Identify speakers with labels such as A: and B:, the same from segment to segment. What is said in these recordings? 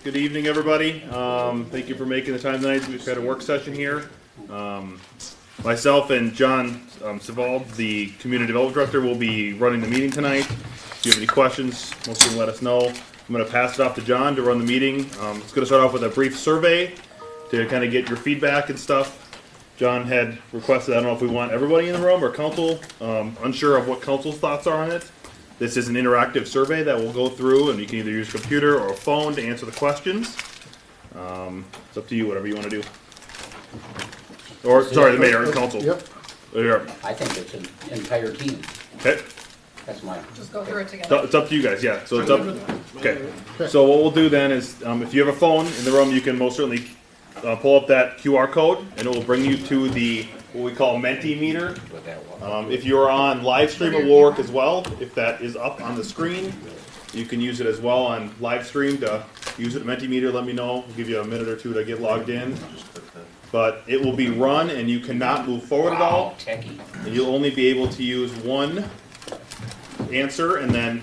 A: Good evening, everybody. Thank you for making the time tonight. We've had a work session here. Myself and John Savald, the Community Development Director, will be running the meeting tonight. If you have any questions, most of them let us know. I'm going to pass it off to John to run the meeting. It's going to start off with a brief survey to kind of get your feedback and stuff. John had requested, I don't know if we want everybody in the room or council, unsure of what council's thoughts are on it. This is an interactive survey that we'll go through, and you can either use a computer or a phone to answer the questions. It's up to you, whatever you want to do. Or, sorry, the mayor and council.
B: Yep.
A: Here.
C: I think it's an entire team.
A: Okay.
C: That's mine.
D: Just go through it together.
A: It's up to you guys, yeah. So it's up. Okay. So what we'll do then is, if you have a phone in the room, you can most certainly pull up that QR code, and it will bring you to the what we call Mentimeter. If you're on live stream, it will work as well. If that is up on the screen, you can use it as well on live stream to use it. Mentimeter, let me know. We'll give you a minute or two to get logged in. But it will be run, and you cannot move forward at all.
C: Techie.
A: And you'll only be able to use one answer, and then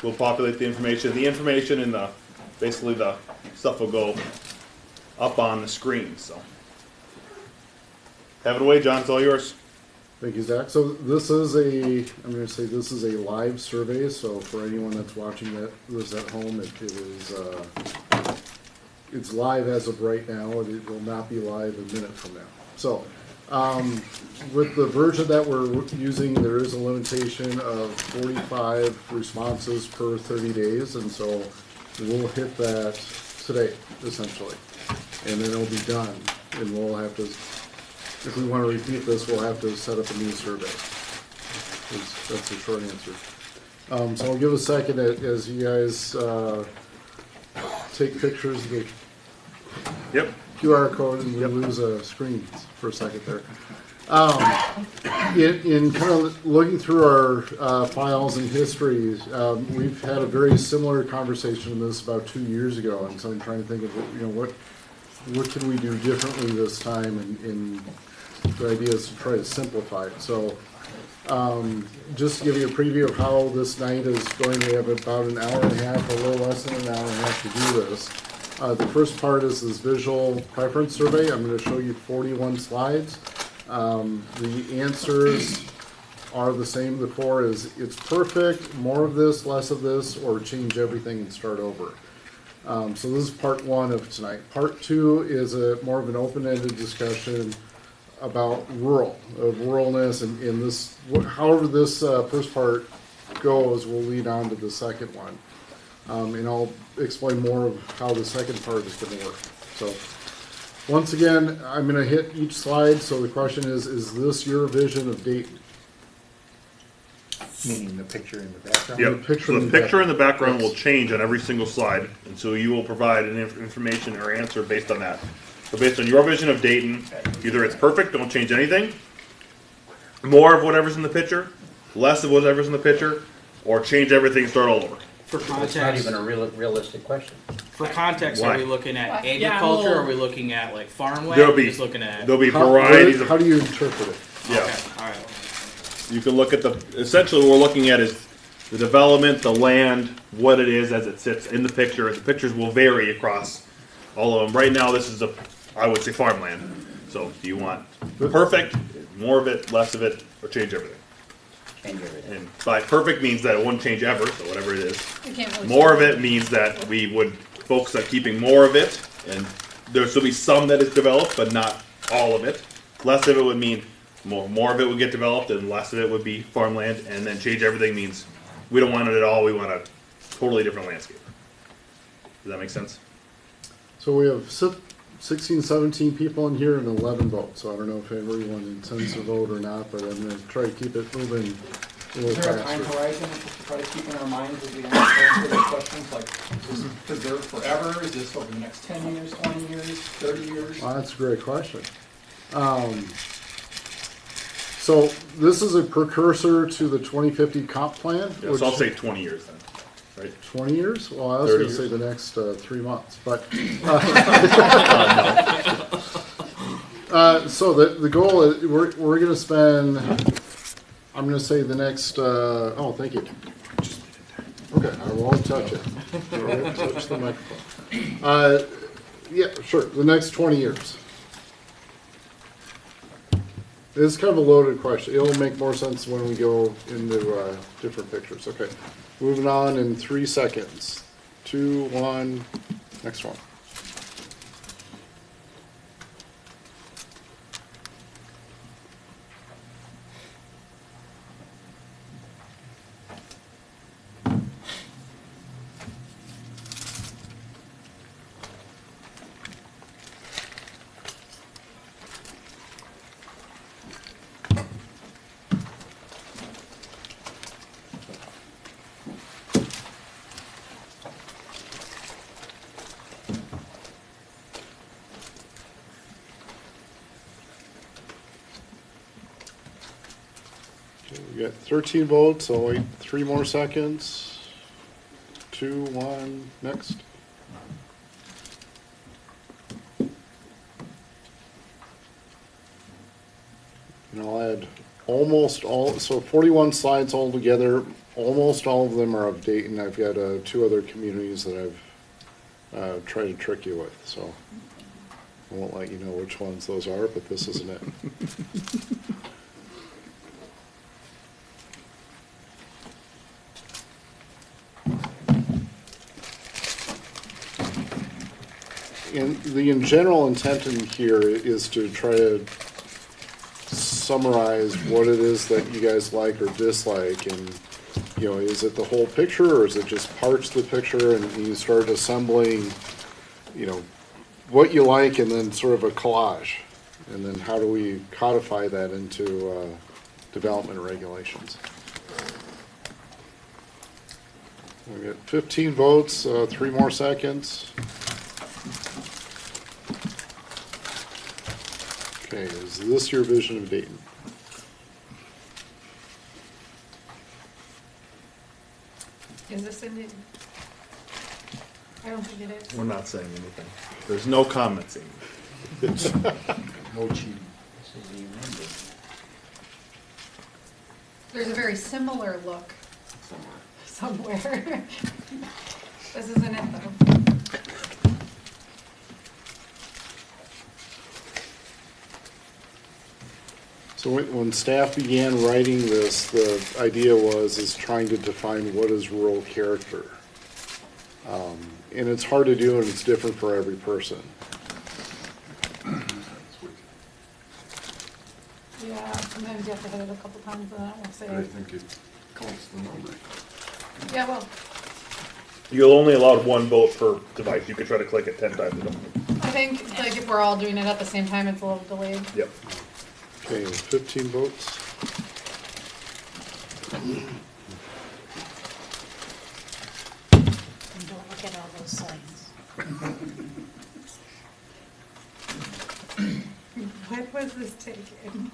A: we'll populate the information. The information and basically the stuff will go up on the screen. So, have it away, John. It's all yours.
B: Thank you, Zach. So this is I'm going to say this is a live survey. So for anyone that's watching this at home, it's live as of right now, and it will not be live a minute from now. So with the version that we're using, there is a limitation of 45 responses per 30 days, and so we'll hit that today, essentially. And then it'll be done, and we'll have to, if we want to repeat this, we'll have to set up a new survey. That's the short answer. So I'll give a second as you guys take pictures of the QR code, and we lose a screen for a second there. In kind of looking through our files and histories, we've had a very similar conversation on this about 2 years ago, and so I'm trying to think of what can we do differently this time, and the idea is to try to simplify it. So just to give you a preview of how this night is going, we have about an hour and a half, a little less than an hour and a half to do this. The first part is this visual preference survey. I'm going to show you 41 slides. The answers are the same. The four is it's perfect, more of this, less of this, or change everything and start over. So this is part one of tonight. Part two is more of an open-ended discussion about ruralness, and this, however this first part goes, will lead on to the second one. And I'll explain more of how the second part is going to work. So once again, I'm going to hit each slide. So the question is this your vision of Dayton?
C: Meaning the picture in the background?
A: Yep. So the picture in the background will change on every single slide, and so you will provide an information or answer based on that. So based on your vision of Dayton, either it's perfect, don't change anything, more of whatever's in the picture, less of whatever's in the picture, or change everything and start all over.
E: For
C: It's not
E: context,
C: even a realistic question.
E: for context,
A: Why?
E: are we looking at
D: Why?
E: agriculture,
D: Yeah,
E: or are we looking at like farmland?
A: There'll
E: Or
A: be-
E: just looking at.
A: There'll be varieties
B: How
A: of,
B: do you interpret it?
A: yeah.
E: Okay, all right.
A: You can look at essentially what we're looking at is the development, the land, what it is as it sits in the picture. The pictures will vary across all of them. Right now, this is I would say farmland. So do you want perfect, more of it, less of it, or change everything?
C: Change everything.
A: And by perfect means that it won't change ever, so whatever it is.
D: You can't really
A: More of it means that we would focus on keeping more of it, and there will be some that is developed, but not all of it. Less of it would mean more of it would get developed, and less of it would be farmland, and then change everything means we don't want it at all, we want a totally different landscape. Does that make sense?
B: So we have 16, 17 people in here and 11 votes. So I don't know if everyone intends to vote or not, but I'm going to try to keep it moving a little
F: Is there a time
B: faster.
F: horizon to try to keep in our minds as we answer those questions? Like, is this preserved forever? Is this over the next 10 years, 20 years, 30 years?
B: Well, that's a great question. So this is a precursor to the 2050 comp plan.
A: Yeah, so I'll say 20 years then, right?
B: 20 years? Well, I was
A: 30
B: going to say
A: years.
B: the next 3 months, but so the goal is we're going to spend. I'm going to say the next. Oh, thank you. Okay. I won't touch it. Don't touch the microphone. Yeah, sure, the next 20 years. This is kind of a loaded question. It'll make more sense when we go into different pictures. Okay, moving on in 3 seconds. 2, 1, next one. We got 13 votes, I'll wait 3 more seconds. 2, 1, next. And I'll add almost all, so 41 slides altogether, almost all of them are of Dayton. I've got 2 other communities that I've tried to trick you with, so I won't let you know which ones those are, but this isn't it. And the general intent in here is to try to summarize what it is that you guys like or dislike, and is it the whole picture or is it just parts of the picture, and you start assembling what you like and then sort of a collage, and then how do we codify that into development regulations. We got 15 votes, 3 more seconds. Okay, is this your vision of Dayton?
D: Is this in it? I don't think it is.
A: We're not saying anything. There's no comments.
C: No cheating. This is the amended.
D: There's a very similar look somewhere. This isn't it though.
B: So when staff began writing this, the idea is trying to define what is rural character. And it's hard to do, and it's different for every person.
D: Yeah, sometimes you have to hit it a couple times and that will say.
G: I think it counts the number.
D: Yeah, well,
A: You're only allowed 1 vote per device. You could try to click it 10 times.
D: I think like if we're all doing it at the same time, it's a little delayed.
A: Yep.
B: Okay, 15 votes.
H: And don't look at all those signs.
D: What was this taken?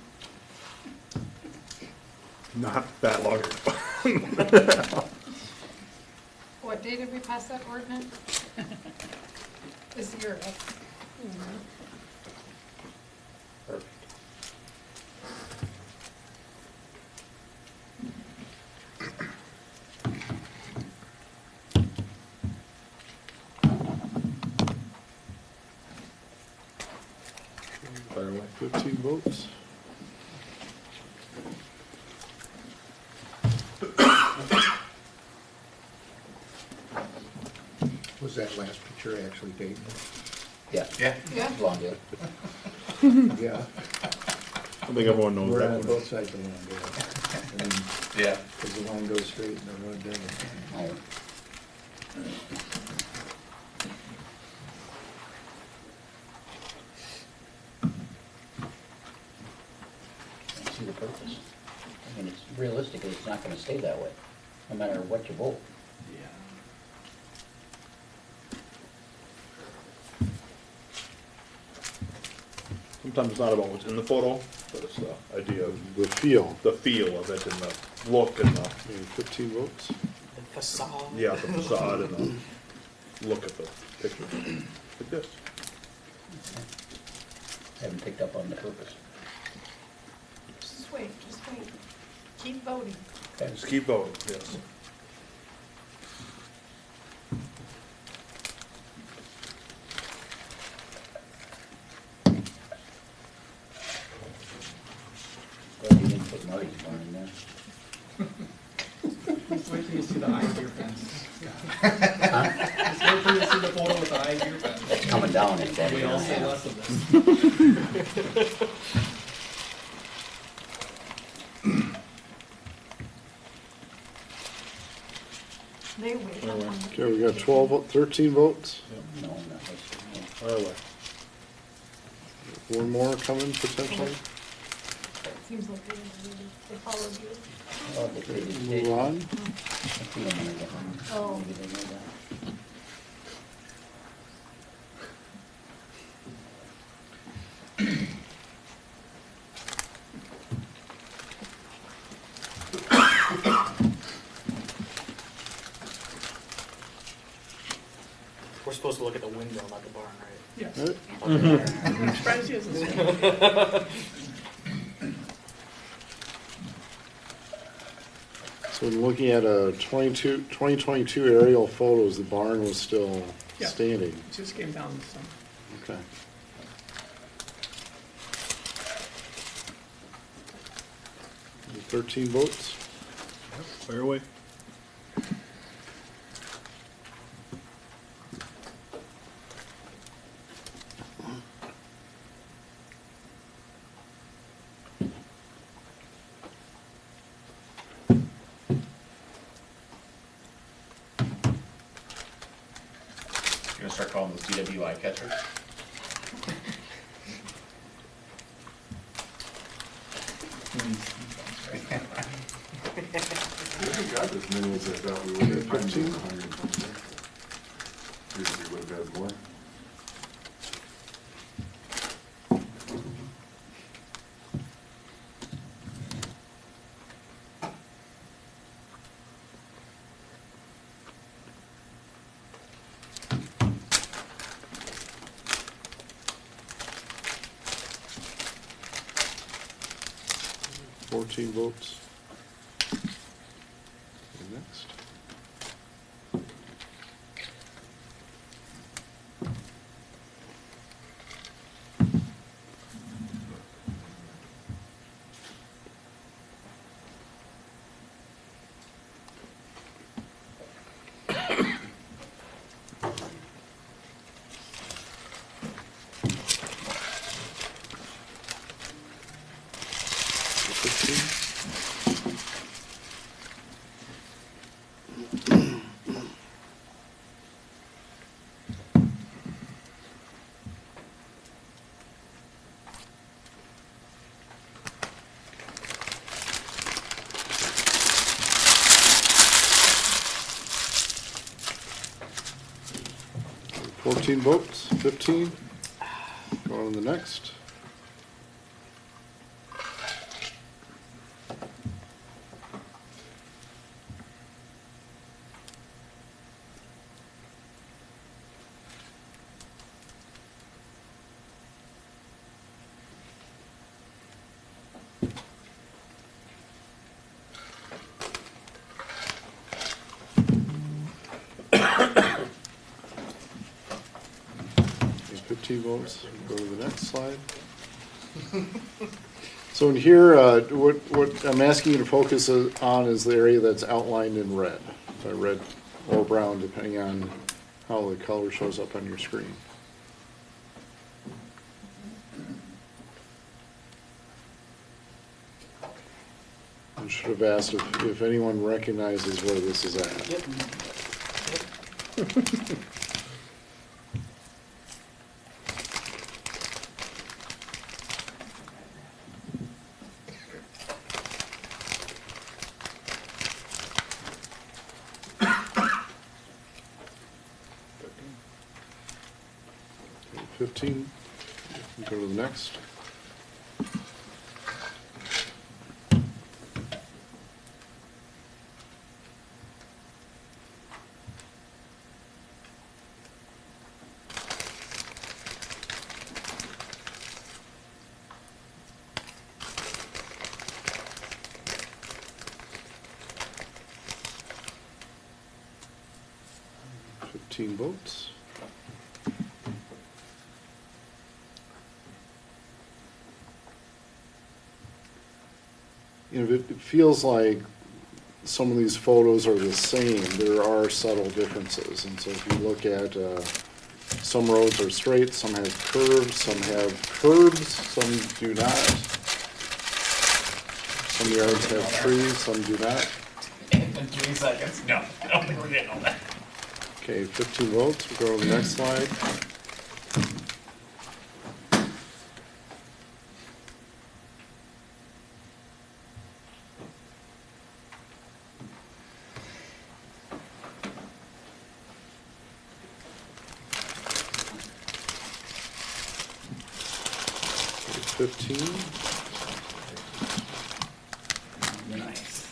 A: Not that long ago.
D: What day did we pass that ordinance? This year, right?
A: Perfect. Fire away.
B: 15 votes.
I: Was that last picture actually Dayton?
C: Yeah.
D: Yeah.
C: Lawndale.
I: Yeah.
A: I think everyone knows
I: We're
A: that
I: on
A: one.
I: both sides of Lawndale. I mean,
F: Yeah.
I: because the line goes straight and the road doesn't.
C: I- I see the purpose. I mean, it's realistically, it's not gonna stay that way, no matter what you vote.
A: Sometimes it's not about what's in the photo, but it's the idea of
B: The feel.
A: the feel of it and the look and the,
B: Okay, 15 votes.
E: The facade.
A: yeah, the facade and the look at the picture. Like this.
C: Haven't picked up on the purpose.
D: Just wait, just wait. Keep voting.
C: Okay.
A: Just keep voting, yes.
F: wait till you see the high gear fence. Just wait till you see the photo with the high gear fence.
C: It's coming down in that
F: We all say
C: area.
F: less of this.
D: They wait on one.
B: Okay, we got 13 votes.
C: No, not this.
B: One more coming potentially.
D: Seems like they followed you.
C: Oh, they did.
B: Move on.
C: I think I'm gonna get one.
D: Oh.
C: Maybe they know that.
E: We're supposed to look at the window, not the barn, right?
F: Yes.
B: Right.
F: Surprised he hasn't.
B: So when looking at a 2022 aerial photos, the barn was still
F: Yeah.
B: standing.
F: It just came down this summer.
B: Okay. And 13 votes.
A: Fire away.
J: You're gonna start calling those DWI catchers?
G: We haven't got as many as I thought we would have.
B: 15?
G: Usually would have had more.
B: Fourteen votes. Okay, next. Fourteen votes, 15. Go on to the next. Okay, 15 votes. Go to the next slide. So in here, what I'm asking you to focus on is the area that's outlined in red, by red or brown, depending on how the color shows up on your screen. I should have asked if anyone recognizes where this is at.
E: Yep.
B: Okay, 15. Go to the next. Votes. You know, it feels like some of these photos are the same, there are subtle differences. And so if you look at, some roads are straight, some have curves, some have curbs, some do not. Some yards have trees, some do not.
J: In 3 seconds? No, I don't think we're getting all that.
B: Okay, 15 votes, we'll go to the next slide. Okay, 15.
E: Nice.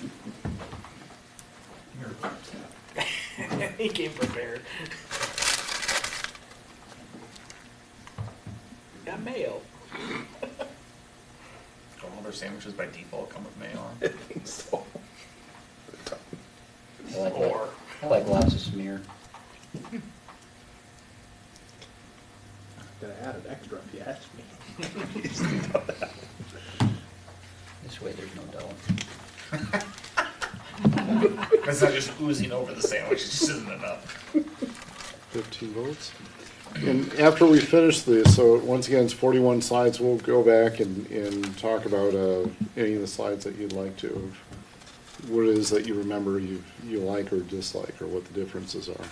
E: He came prepared. Got mayo.
J: Do all their sandwiches by default come with mayo on?
I: I think so.
C: I like lots of smear.
I: Gonna add an extra if you ask me.
C: This way there's no dough.
J: It's not just oozing over the sandwich, it just isn't enough.
B: 15 votes. And after we finish this, so once again, it's 41 slides, we'll go back and talk about any of the slides that you'd like to. What it is that you remember you like or dislike, or what the differences are.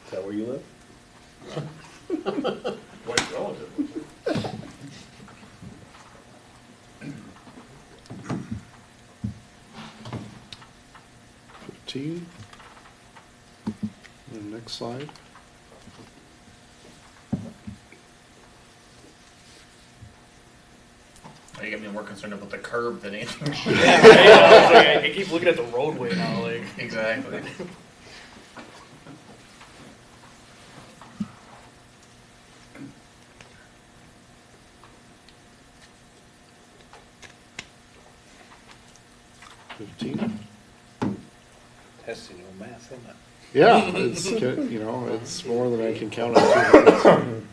I: Is that where you live?
G: White relative.
B: 15. And next slide.
J: Oh, you got me more concerned about the curb than anything.
E: Yeah, right? I was like, I keep looking at the roadway now, like.
J: Exactly.
I: Testing your math, isn't it?
B: Yeah, it's, it's more than I can count on 2 hands.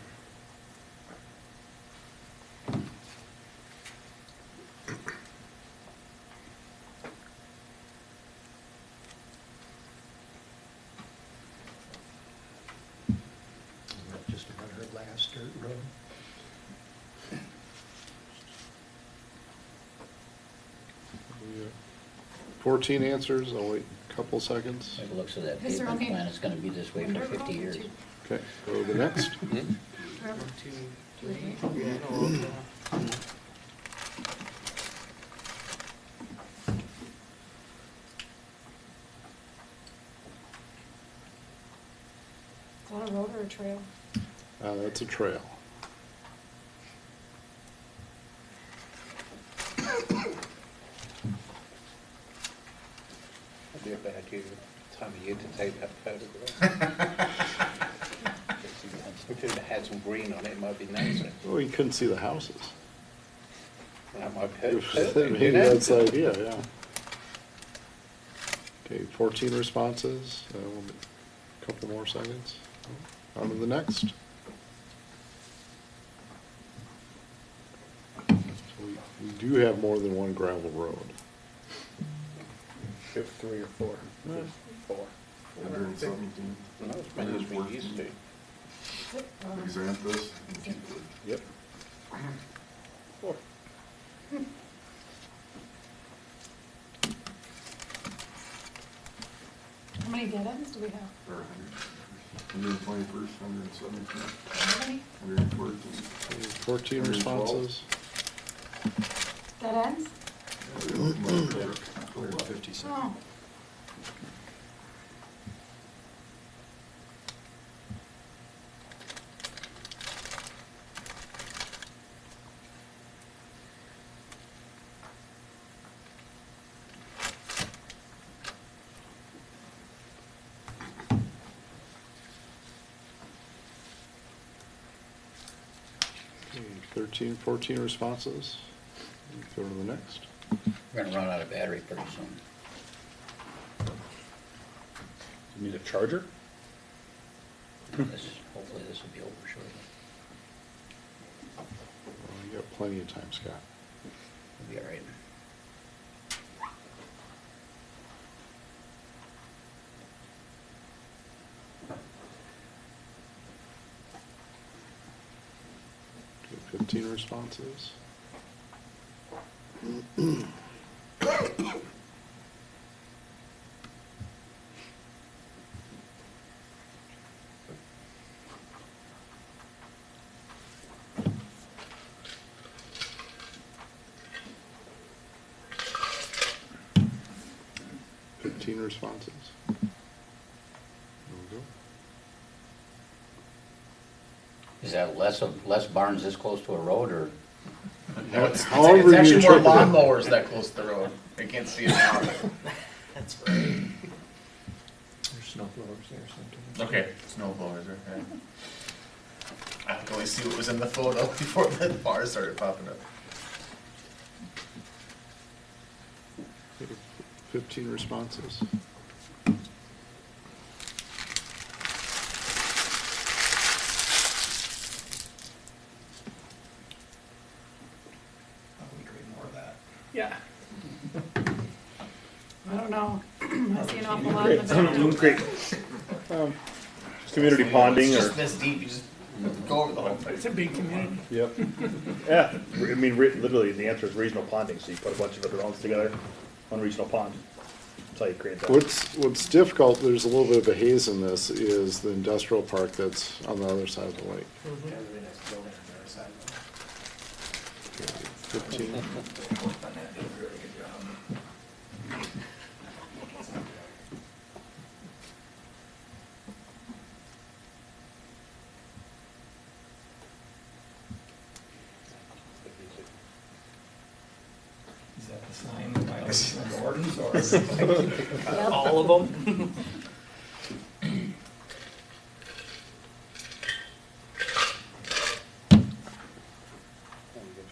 I: Just about her last dirt road.
B: 14 answers, I'll wait a couple seconds.
C: By the looks of that
D: Is there
C: pavement
D: only
C: plan, it's gonna be this way
D: one
C: for
D: dirt
C: 50
D: road or
C: years.
D: two?
B: Okay, go to the next.
D: Forever?
E: 2,
D: Two or
E: 3.
D: three?
E: Yeah, no,
D: Is that a road or a trail?
B: That's a trail.
I: It'd be a bad year, time of year to take that photograph. If it had some green on it, it might be nicer.
B: Well, you couldn't see the houses.
I: That might be
B: Maybe that's the idea, yeah. Okay, 14 responses, a couple more seconds. On to the next. So we do have more than one gravel road.
I: If 3 or 4. 4.
G: 117.
I: Not as many as we used to.
G: Xanthus.
I: Yep. 4.
D: How many dead ends do we have?
G: Or 121st, 117th,
D: How many
G: 114.
B: 14 responses.
D: dead ends?
G: 157.
D: Oh,
B: 13, 14 responses. Go to the next.
C: We're gonna run out of battery pretty soon.
A: You need a charger?
C: Hopefully this will be over shortly.
B: Well, you got plenty of time, Scott.
C: We'll be all right.
B: Okay, 15 responses. Responses. There we go.
C: Is that less barns this close to a road, or?
J: No, it's
B: However you
J: actually more
B: interpret it.
J: lawnmowers that close to the road. I can't see it now.
F: That's right. There's snow blowers there sometimes.
J: Okay, snow blowers, okay. I could only see what was in the photo before the bars started popping up.
B: 15 responses.
F: We create more of that.
E: Yeah.
D: I don't know. I see an awful lot in the back.
A: Great. Community ponding
J: It's
A: or,
J: just this deep, you just go over the whole
E: It's
J: thing.
E: a big community.
A: yep. Yeah, I mean, literally, the answer is regional ponding, so you put a bunch of other ones together on regional pond. That's how you create that.
B: What's difficult, there's a little bit of a haze in this, is the industrial park that's on the other side of the lake. 15.
F: Is that the sign in violation of the ordinance, or?
E: All of them.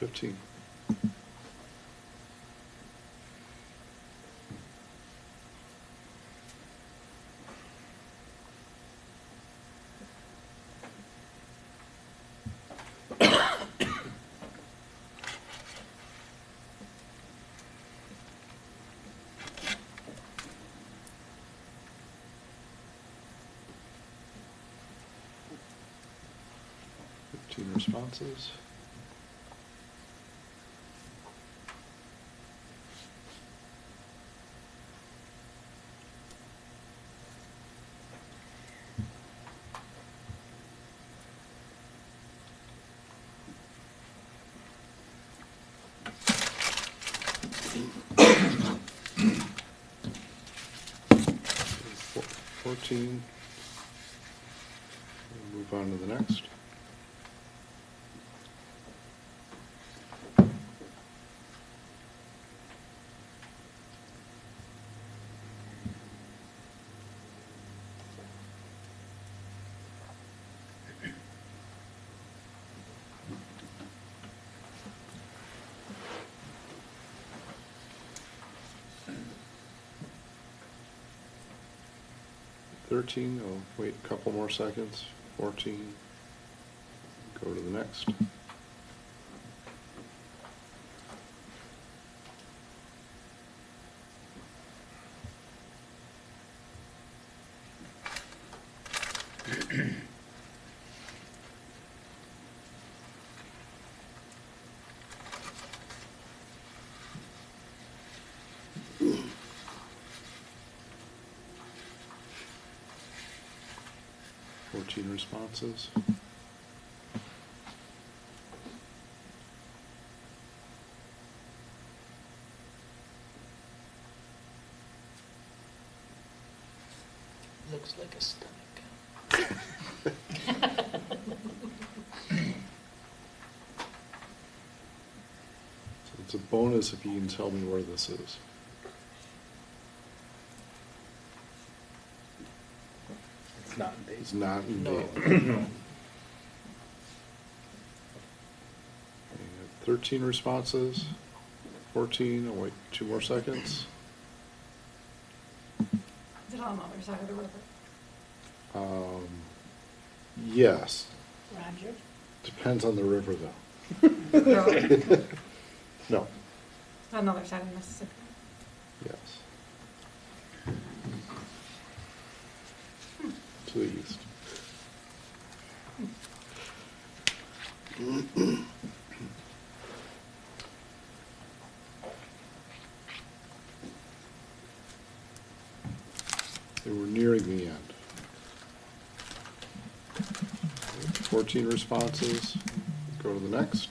B: 15. Responses. Four- 14. We'll move on to the next. I'll wait a couple more seconds. 14. Go to the next. Responses.
H: Looks like a stomach.
B: So it's a bonus if you can tell me where this is.
A: It's not in
B: It's
A: Dayton.
B: not in
H: No.
B: Dayton. 13 responses. 14, I'll wait 2 more seconds.
D: Is it on the other side of the river?
B: Yes,
H: Roger?
B: depends on the river though.
D: No,
B: No,
D: on the other side of Mississippi.
B: yes. To the east. And we're nearing the end. 14 responses. Go to the next.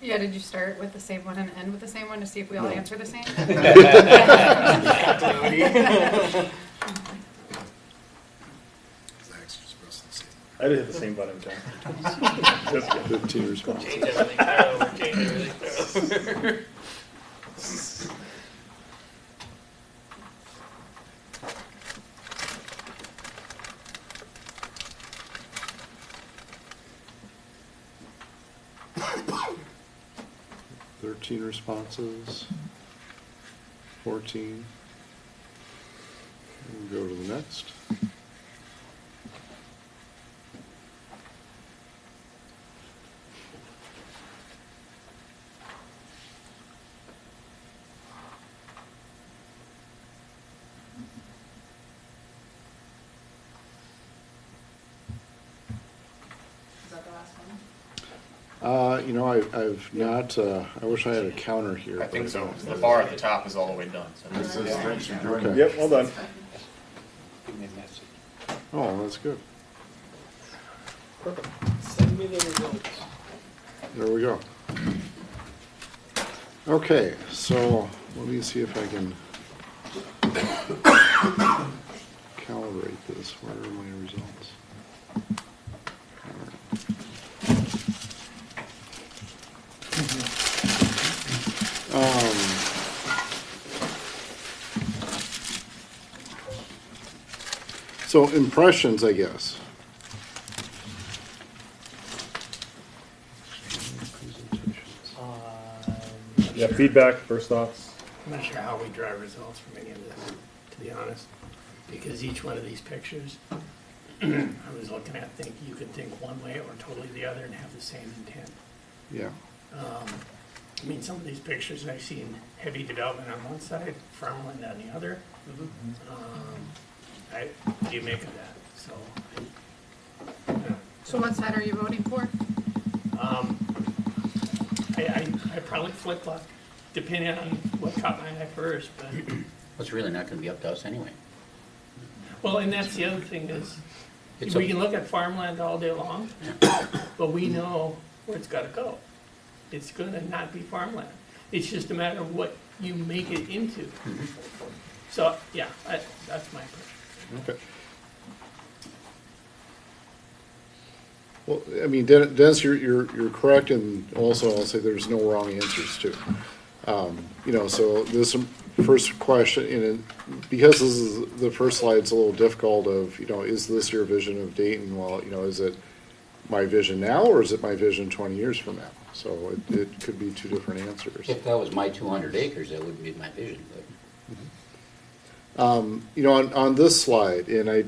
D: Yeah, did you start with the same one and end with the same one to see if we all
B: No.
D: answer the same?
A: I did hit the same button, John. Just kidding.
B: 15 responses.
E: Change everything, start over, change everything, start over.
B: 13 responses. 14. We'll go to the next.
D: Is that the last one?
B: You know, I've not, I wish I had a counter here.
J: I think
B: but-
J: so. The bar at the top is all the way done. So
G: It says thanks for joining.
B: Okay.
A: Yep, all done.
I: Give me a message.
B: Oh, that's good.
E: Send me the results.
B: There we go. Okay, so let me see if I can calibrate this. Where are my results? So impressions, I guess.
A: Yeah, feedback, first thoughts.
H: I'm not sure how we drive results from any of this, to be honest, because each one of these pictures, I was looking at, think you could think one way or totally the other and have the same intent.
B: Yeah.
H: I mean, some of these pictures I've seen heavy development on one side, farmland on the other. What do you make of that? So,
D: So what side are you voting for?
H: I probably flip-flop, depending on what caught my eye first, but,
C: It's really not gonna be up to us anyway.
H: well, and that's the other thing is,
C: It's
H: we
C: a-
H: can look at farmland all day long, but we know where it's gotta go. It's gonna not be farmland. It's just a matter of what you make it into. So, yeah, that's my impression.
B: Okay. Well, I mean, Dennis, you're correct, and also I'll say there's no wrong answers too. You know, so this first question, because this is the first slide, it's a little difficult of, you know, is this your vision of Dayton? Well, you know, is it my vision now, or is it my vision 20 years from now? So it could be two different answers.
C: If that was my 200 acres, that would be my vision, but
B: You know, on this slide, and I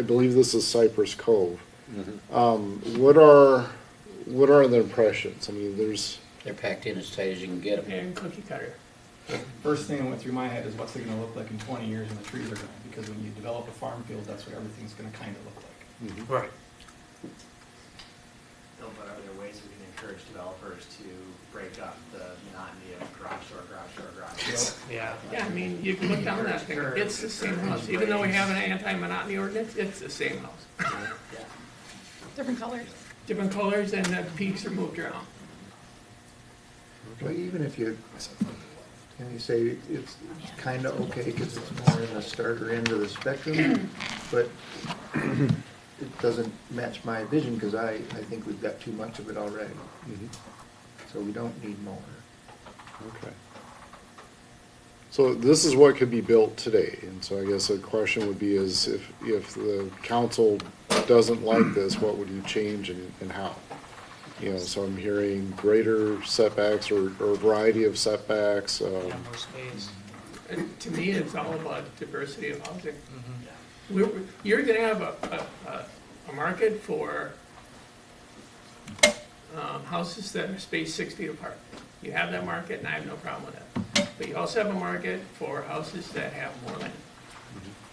B: believe this is Cypress Cove. What are the impressions? I mean, there's,
C: they're packed in as tight as you can get them.
H: And cookie cutter.
F: First thing that went through my head is what's it gonna look like in 20 years when the trees are gone? Because when you develop a farm field, that's what everything's gonna kinda look like.
E: Right.
K: No, but are there ways we can encourage developers to break up the monotony of garage door, garage door.
E: Yeah.
H: Yeah, I mean, you can look down that thing, it's the same house, even though we have an anti-monotony ordinance, it's the same house.
D: Different colors.
H: Different colors and the peaks are moved around.
L: Well, even if you, can you say it's kind of okay because it's more in the starter end of the spectrum, but it doesn't match my vision because I think we've got too much of it already. So we don't need more.
B: Okay. So this is what could be built today, and so I guess the question would be is if the council doesn't like this, what would you change and how? You know, so I'm hearing greater setbacks or a variety of setbacks.
E: Yeah, more space.
H: And to me, it's all about diversity of housing.
E: Mm-hmm.
H: You're gonna have a market for houses that are spaced 6 feet apart. You have that market, and I have no problem with that. But you also have a market for houses that have more land.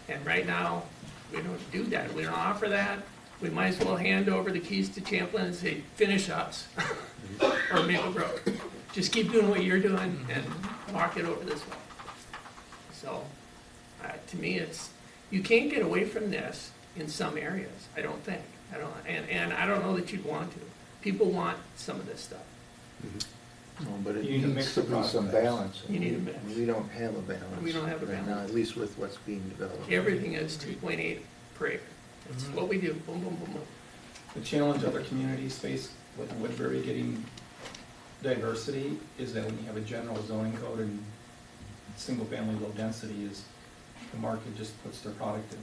H: And right now, we don't do that. We don't offer that. We might as well hand over the keys to Champlin and say, finish us, or Maple Road. Just keep doing what you're doing and walk it over this way. So, to me, you can't get away from this in some areas, I don't think. And I don't know that you'd want to. People want some of this stuff.
L: No, but it
F: You need to
L: needs
F: mix
L: to
F: the
L: be some
F: products.
L: balance.
H: You need a mix.
L: We don't have a balance.
H: We don't have a
L: right now,
H: balance.
L: at least with what's being developed.
H: Everything is 2.8 per acre. That's what we do, boom, boom, boom, boom.
F: The challenge other communities face with Woodbury getting diversity is that when you have a general zoning code and single-family low density is the market just puts their product in.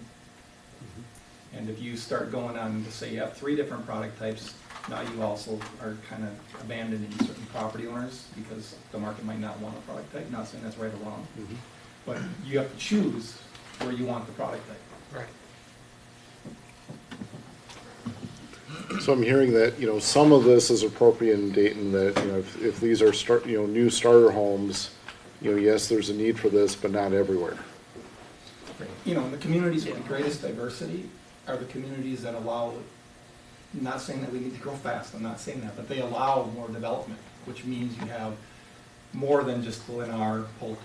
F: And if you start going on to say you have 3 different product types, now you also are kind of abandoning certain property owners because the market might not want a product type, not saying that's right or wrong. But you have to choose where you want the product type.
E: Right.
B: So I'm hearing that, you know, some of this is appropriate in Dayton, that, you know, if these are new starter homes, you know, yes, there's a need for this, but not everywhere.
F: You know, the communities with the greatest diversity are the communities that allow, not saying that we need to grow fast, I'm not saying that, but they allow more development, which means you have more than just Lennar, Pulte,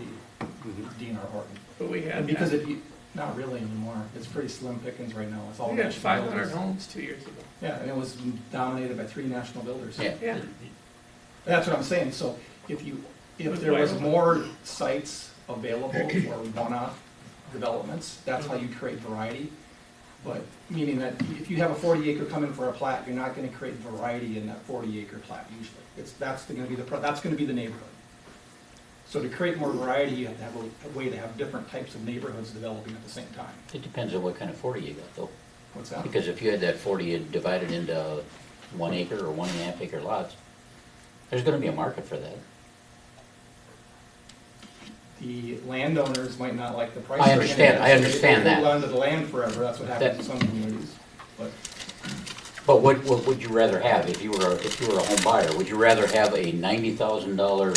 F: DNR Horton.
H: But we
F: And
H: had
F: because
H: that.
F: if you, not really anymore, it's pretty slim pickings right now, it's all
H: We had
F: national
H: 500
F: builders.
H: homes 2 years ago.
F: Yeah, and it was dominated by 3 national builders.
C: Yeah.
H: Yeah.
F: That's what I'm saying, so if
H: was
F: there was
H: wide open.
F: more sites available for one-off developments, that's how you create variety. But, meaning that if you have a 40-acre come in for a plat, you're not gonna create variety in that 40-acre plat usually. That's gonna be the neighborhood. So to create more variety, you have to have a way to have different types of neighborhoods developing at the same time.
C: It depends on what kind of 40 you got though.
F: What's that?
C: Because if you had that 40 divided into 1 acre or 1.5 acre lots, there's gonna be a market for that.
F: The landowners might not like the price.
C: I understand- I understand
F: They
C: that.
F: hold on to the land forever, that's what happens in some communities. But
C: But what would you rather have if you were a home buyer? Would you rather have a $90,000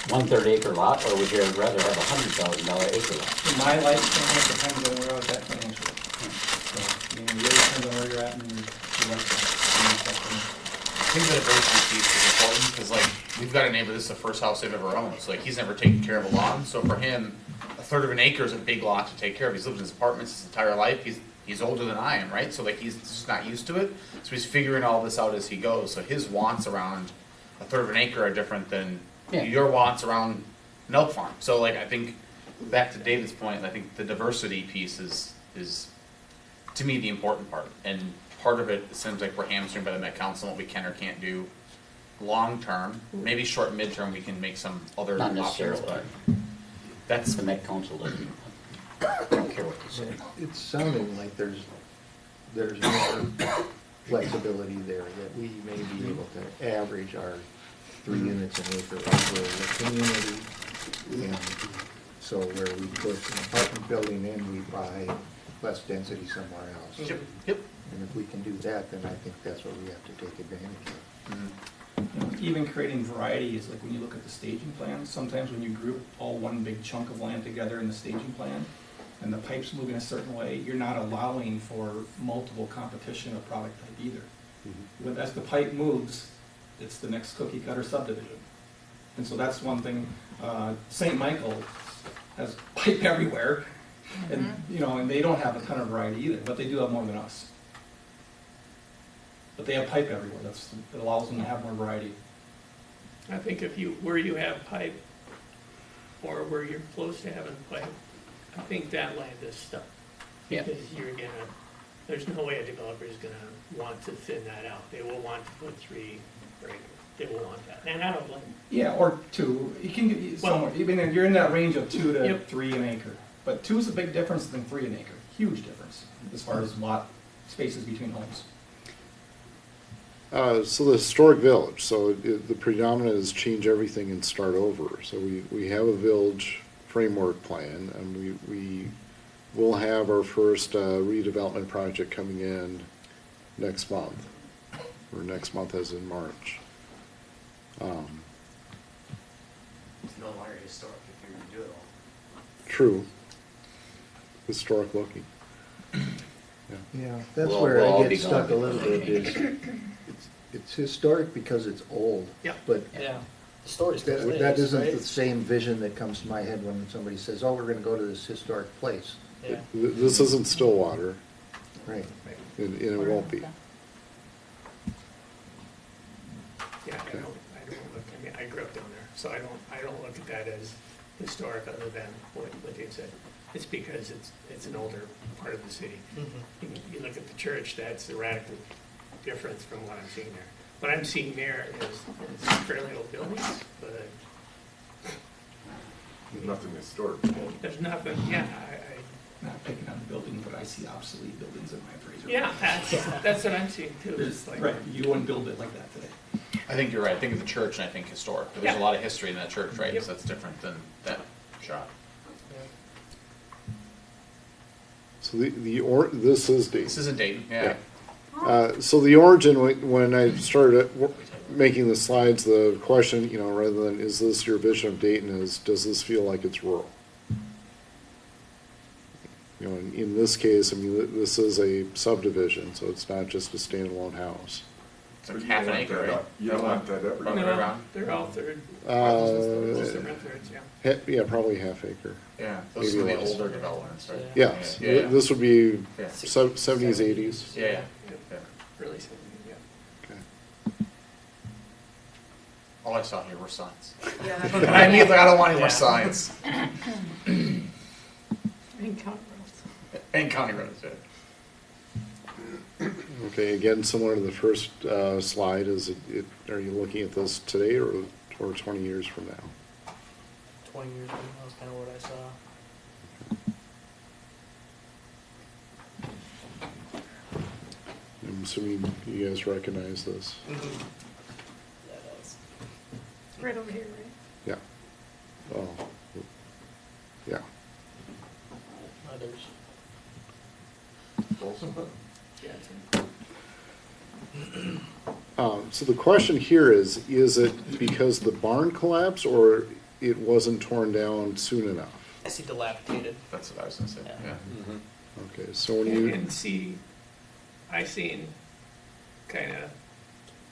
C: 1/3 acre lot, or would you rather have a $100,000 acre lot?
F: in my lifespan, it depends on where I was at financially. So, I mean, it really depends on where you're at and your lifestyle.
J: I think the diversity piece is important, because like, we've got a neighbor, this is the first house they've ever owned, so like, he's never taken care of a lawn, so for him, 1/3 of an acre is a big lot to take care of. He's lived in his apartments his entire life, he's older than I am, right? So like, he's just not used to it, so he's figuring all this out as he goes, so his wants around 1/3 of an acre are different than
C: Yeah.
J: your wants around an elk farm. So like, I think, back to David's point, I think the diversity piece is to me the important part, and part of it seems like we're hamstringed by the Met Council, what we can or can't do long-term, maybe short, mid-term, we can make some other
C: Not
J: options,
C: necessarily.
J: but that's,
C: The Met Council doesn't, I don't care what they say.
L: It's sounding like there's more flexibility there, that we may be able to average our 3 units an acre over the community. And so where we put an apartment building in, we buy less density somewhere else.
J: yep.
L: And if we can do that, then I think that's what we have to take advantage of.
J: Mhm.
F: You know, even creating variety is like when you look at the staging plan, sometimes when you group all one big chunk of land together in the staging plan, and the pipes move in a certain way, you're not allowing for multiple competition of product type either. But as the pipe moves, it's the next cookie cutter subdivision. And so that's one thing, St. Michael has pipe everywhere, and, you know, and they don't have a ton of variety either, but they do have more than us. But they have pipe everywhere, it allows them to have more variety.
H: I think where you have pipe, or where you're close to having pipe, I think that land is stuck.
C: Yeah.
H: Because there's no way a developer is gonna want to thin that out. They will want to put 3 acre. They will want that, and I don't blame them.
F: Yeah, or 2, you can get somewhere, even you're in that range of 2 to 3 an acre. But 2 is a big difference than 3 an acre, huge difference, as far as lot spaces between homes.
B: So the historic village, so the predominant is change everything and start over. So we have a village framework plan, and we will have our first redevelopment project coming in next month, or next month as in March.
K: It's no longer historic if you're gonna do it all.
B: True. Historic looking.
L: Yeah, that's
C: We'll
L: where
C: all
L: I
C: be
L: get stuck a
C: going.
L: little bit is, it's historic because it's old.
H: Yeah.
L: But
E: Yeah, the story still
L: that
E: stays,
L: isn't
E: right?
L: the same vision that comes to my head when somebody says, oh, we're gonna go to this historic place.
E: Yeah.
B: This isn't Stillwater,
L: Right.
B: and it won't be.
H: Yeah, I don't look, I mean, I grew up down there, so I don't look at that as historic other than what Dave said. It's because it's an older part of the city. You look at the church, that's a radical difference from what I'm seeing there. What I'm seeing there is fairly old buildings, but
G: Nothing historic.
H: there's nothing, yeah,
F: Not picking on the building, but I see obsolete buildings in my appraiser.
H: yeah, that's what I'm seeing too. It's like,
F: Right, you wouldn't build it like that today.
J: I think you're right. I think of the church and I think historic. There's
H: Yeah.
J: a lot of history in that church, right?
H: Yep.
J: So that's different than that shop.
B: So this is Dayton.
J: This isn't Dayton, yeah.
B: So the origin, when I started making the slides, the question, rather than is this your vision of Dayton, is does this feel like it's rural? In this case, I mean, this is a subdivision, so it's not just a standalone house.
J: It's like half an acre, right?
G: You don't want that every.
J: Probably
H: no,
J: around.
H: they're all third,
B: Uh,
H: most of them are thirds, yeah.
B: Yeah, probably half acre.
J: Yeah, those are
B: Maybe
J: the
B: less.
J: older developments, right?
B: Yes,
J: Yeah, yeah.
B: this would be
J: Yeah.
B: 70s, 80s.
J: Yeah, yeah.
H: Really simple, yeah.
B: Okay.
J: All I saw here were signs.
K: Yeah.
J: I immediately, I don't want any more signs.
D: And county roads.
J: And county roads, yeah.
B: Okay, again, similar to the first slide, are you looking at this today or 20 years from now?
E: 20 years ago, that was kind of what I saw.
B: I'm assuming you guys recognize this.
E: Yeah, that was.
D: Right over here, right?
B: Yeah. Well, yeah.
E: Others.
H: Yeah, it's
B: So the question here is it because the barn collapsed or it wasn't torn down soon enough?
E: I see dilapidated.
J: That's what I was gonna say,
E: Yeah.
J: yeah.
B: Okay, so when you,
H: And see, I seen kind of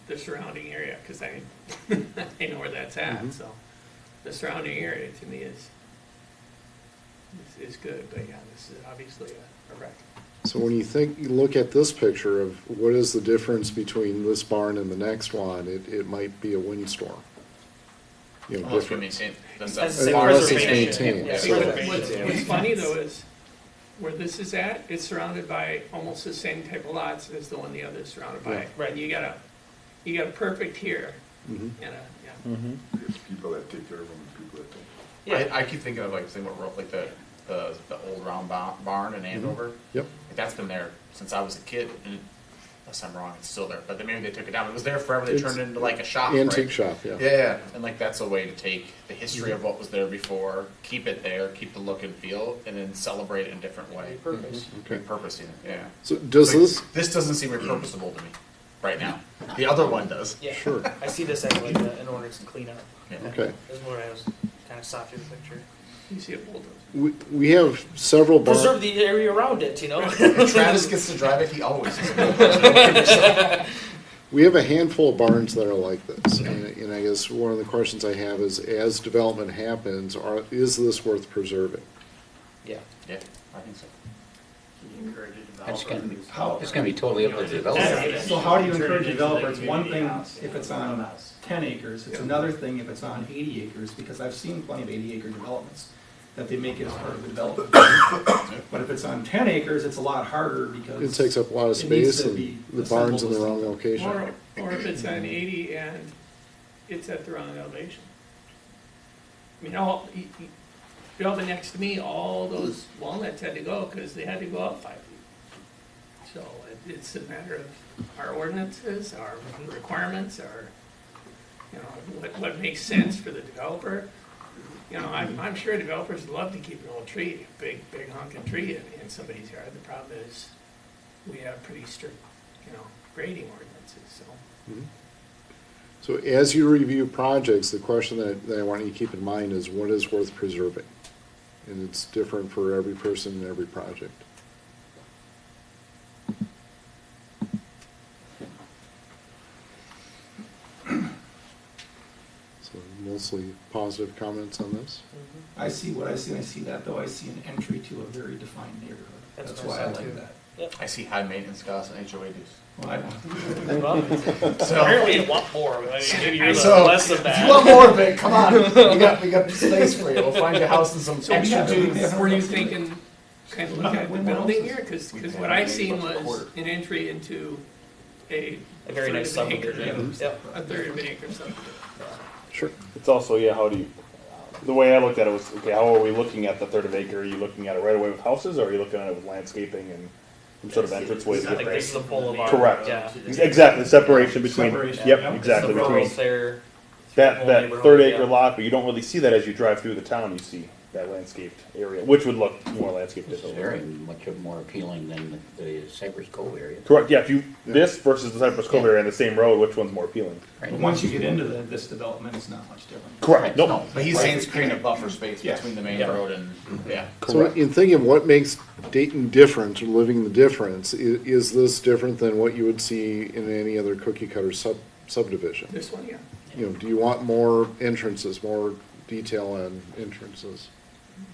H: the surrounding area, because I know where that's at,
B: Mhm.
H: so the surrounding area to me is good, but yeah, this is obviously a wreck.
B: so when you look at this picture of what is the difference between this barn and the next one, it might be a windstorm.
J: Unless we
B: Different.
J: maintain, that's
E: That's
J: the
E: the
J: barn is
E: preservation.
J: maintained.
E: Yeah.
H: See,
E: Preservation.
H: what's funny though is, where this is at, it's surrounded by almost the same type of lots as the one the other is surrounded by.
B: Yeah.
H: Right, you got a perfect here,
B: Mhm.
H: and a, yeah.
G: There's people that take care of them and people that don't.
E: Yeah.
J: I keep thinking of like the old round barn in Andover.
B: Yep.
J: Like, that's been there since I was a kid, and unless I'm wrong, it's still there. But then maybe they took it down. It was there forever. They turned it into like a shop,
B: Antique
J: right?
B: shop, yeah.
J: Yeah, and like that's a way to take the history of what was there before, keep it there, keep the look and feel, and then celebrate it in a different way.
E: Purpose.
B: Okay.
J: Repurposing it, yeah.
B: So does
J: Like,
B: this,
J: This doesn't seem repurposable to me right now. The other one does.
E: Yeah.
B: Sure.
E: I see this as like an ordinance and cleanup.
J: Yeah.
B: okay.
E: Is what I was kind of saw through the picture.
H: You see a bulldozer.
B: We have several barns.
E: Preserve the area around it, you know?
J: If Travis gets to drive it, he always is.
B: We have a handful of barns that are like this, and I guess one of the questions I have is, as development happens, is this worth preserving?
C: Yeah.
J: Yeah, I think so.
K: Can you encourage a
C: That's
K: developer
C: gonna be,
K: who's?
C: it's gonna be totally up to the developer.
F: So how do you encourage a developer? It's one thing if it's on 10 acres, it's another thing if it's on 80 acres, because I've seen plenty of 80-acre developments that they make it as part of the development. But if it's on 10 acres, it's a lot harder because.
B: It takes up a lot of
F: it needs
B: space,
F: to
B: and
F: be
B: the barn's in the
F: assembled
B: wrong
F: with something.
B: location.
H: Or if it's on 80 and it's at the wrong elevation. I mean, building next to me, all those walnuts had to go because they had to go up 5 feet. So it's a matter of our ordinances, our requirements, our, what makes sense for the developer. I'm sure developers love to keep an old tree, a big honking tree in somebody's yard. The problem is we have pretty strict, grading ordinances, so.
B: Mhm. So as you review projects, the question that I want you to keep in mind is, what is worth preserving? And it's different for every person and every project. So mostly positive comments on this.
F: I see what I see, and I see that though, I see an entry to a very defined neighborhood.
E: That's
F: That's
E: what
F: why
E: I
F: I
E: said
F: like
E: too.
F: that.
J: I see high maintenance costs and HOA dues.
F: Well, I don't.
E: Well,
J: So,
E: apparently you want more, but maybe you're
J: so
E: less of
J: if
E: that.
J: you want more of it, come on. We got space for you. We'll find you a house and some
H: So
J: extra dues.
H: were you thinking, kind of look at the building here? Because
J: We
H: what I seen
J: about a
H: was
J: quarter.
H: an entry into a
E: A very nice
H: third of an acre,
E: subdivision. Yep.
H: a third of an acre subdivision.
B: Sure.
A: It's also, how do you, the way I looked at it was, okay, how are we looking at the third of acre? Are you looking at it right away with houses, or are you looking at it with landscaping and some sort of entrance way to
E: I
A: get
E: think
A: there?
E: this is a boulevard.
A: Correct.
E: Yeah.
A: Exactly, separation between,
F: Separation,
A: yep,
F: yep.
A: exactly,
E: The
A: between
E: roads there.
A: that
E: whole
A: third
E: neighborhood,
A: acre
E: yeah.
A: lot, but you don't really see that as you drive through the town, you see that landscaped area, which would look more landscaped.
C: It's very much more appealing than the Cypress Cove area.
A: Correct, yeah, if you, this versus the Cypress Cove area on the same road, which one's more appealing?
F: But once you get into this development, it's not much different.
A: Correct,
C: No,
A: nope.
J: But he's saying it's creating a buffer space
F: Yes.
J: between the main
E: Yeah.
J: road and, yeah.
B: So
A: Correct.
B: in thinking of what makes Dayton different, or living the difference, is this different than what you would see in any other cookie cutter subdivision?
H: This one, yeah.
B: Do you want more entrances, more detail on entrances?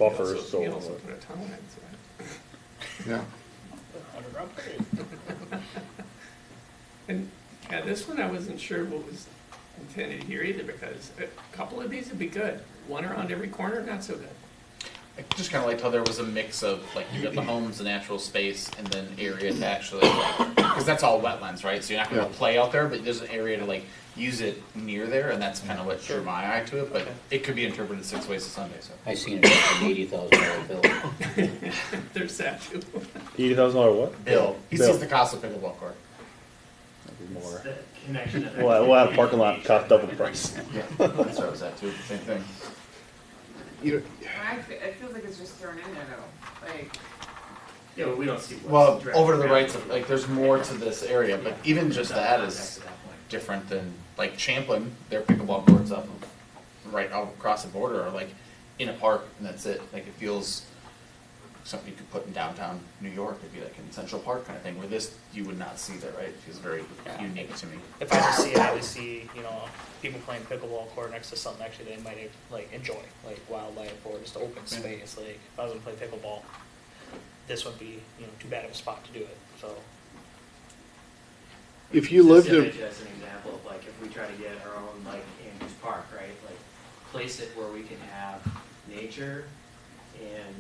A: Buffers,
H: You
A: so.
H: also put a tunnel into it.
B: Yeah.
E: Underground parade.
H: And this one, I wasn't sure what was intended here either, because a couple of these would be good. One around every corner, not so good.
J: I just kind of liked how there was a mix of, like, you got the homes, the natural space, and then area to actually, because that's all wetlands, right? So you're not going to
B: Yeah.
J: play out there, but there's an area to, like, use it near there, and that's kind of what drew my eye to it, but it could be interpreted 6 ways to Sunday, so.
C: I seen it as an $80,000 bill.
H: There's that too.
A: $80,000 what?
J: Bill, he
A: Bill.
J: sees the cost of pickleball court.
A: Maybe more.
K: The connection.
A: We'll add a parking lot, cost double the price.
J: Yeah, that's what I was at too, same thing.
B: You
M: It feels like it's just thrown in there though, like.
K: Yeah, but we don't see what's.
J: Well,
K: directly
J: over to the
K: around
J: right,
K: it.
J: like, there's more to this area, but even just that
K: Back
J: is
K: to that point.
J: different than, like, Champlin, their pickleball courts up right out across the border are like in a park, and that's it. Like, it feels something you could put in downtown New York. It'd be like in Central Park kind of thing, where this, you would not see that, right? It feels very unique to me.
E: If I just see it, I would see, people playing pickleball court next to something actually they might like enjoy, like wildlife or just open space. Like if I was gonna play pickleball, this would be, too bad of a spot to do it. So
B: If you lived in,
K: Just as an example of like, if we try to get our own like Andrews Park, right? Like, place it where we can have nature and,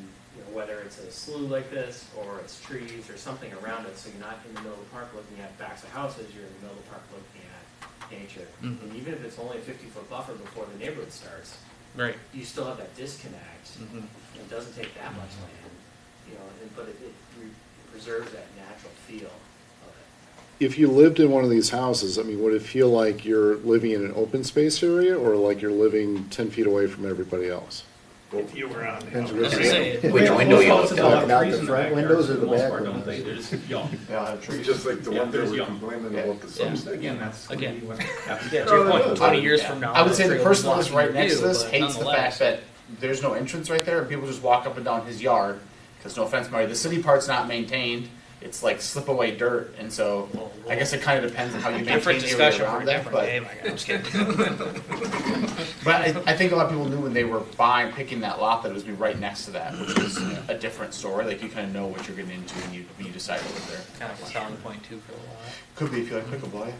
K: whether it's a slough like this or it's trees or something around it, so you're not in the middle of the park looking at backs of houses, you're in the middle of the park looking at nature. And even if it's only a 50-foot buffer before the neighborhood starts,
E: right.
K: you still have that disconnect. It doesn't take that much land, but it preserves that natural feel of it.
B: if you lived in one of these houses, I mean, would it feel like you're living in an open space area, or like you're living 10 feet away from everybody else?
H: If you were on.
L: Depends
H: the
L: which
H: house.
L: way.
C: Which window you
F: Most
C: look
F: houses
C: out.
F: have
L: Out
F: trees
L: the
F: in
L: front
F: backyard
L: windows
F: for
L: or
F: the
L: the
F: most
L: back
F: part, don't
L: windows?
F: they? They're just,
J: They'll have trees.
G: It's just like the
F: Yeah,
G: one day
F: there's
G: we're
F: young.
G: complaining about the substation.
F: Again, that's gonna
E: Again.
F: be what happens.
E: Yeah, to your point, 20 years from now.
J: I would say
E: that
J: the
E: tree will
J: person
E: be
J: that lives
E: blocking
J: right next to
E: your
J: this
E: view,
J: hates
E: but
J: the fact
E: nonetheless-
J: that there's no entrance right there, and people just walk up and down his yard, because no offense, Marty, the city part's not maintained, it's like slip away dirt, and so I guess it kind of depends on how you maintain
E: Different
J: the area
E: discussion for a
J: around that.
E: different
J: But,
E: day, my God, I'm just kidding.
J: but I think a lot of people knew when they were picking that lot that it was be right next to that, which is a different story. Like you kind of know what you're getting into when you decide to live there.
E: Kind of a selling point too for the lot.
J: Could be if you like pickleball. Yeah.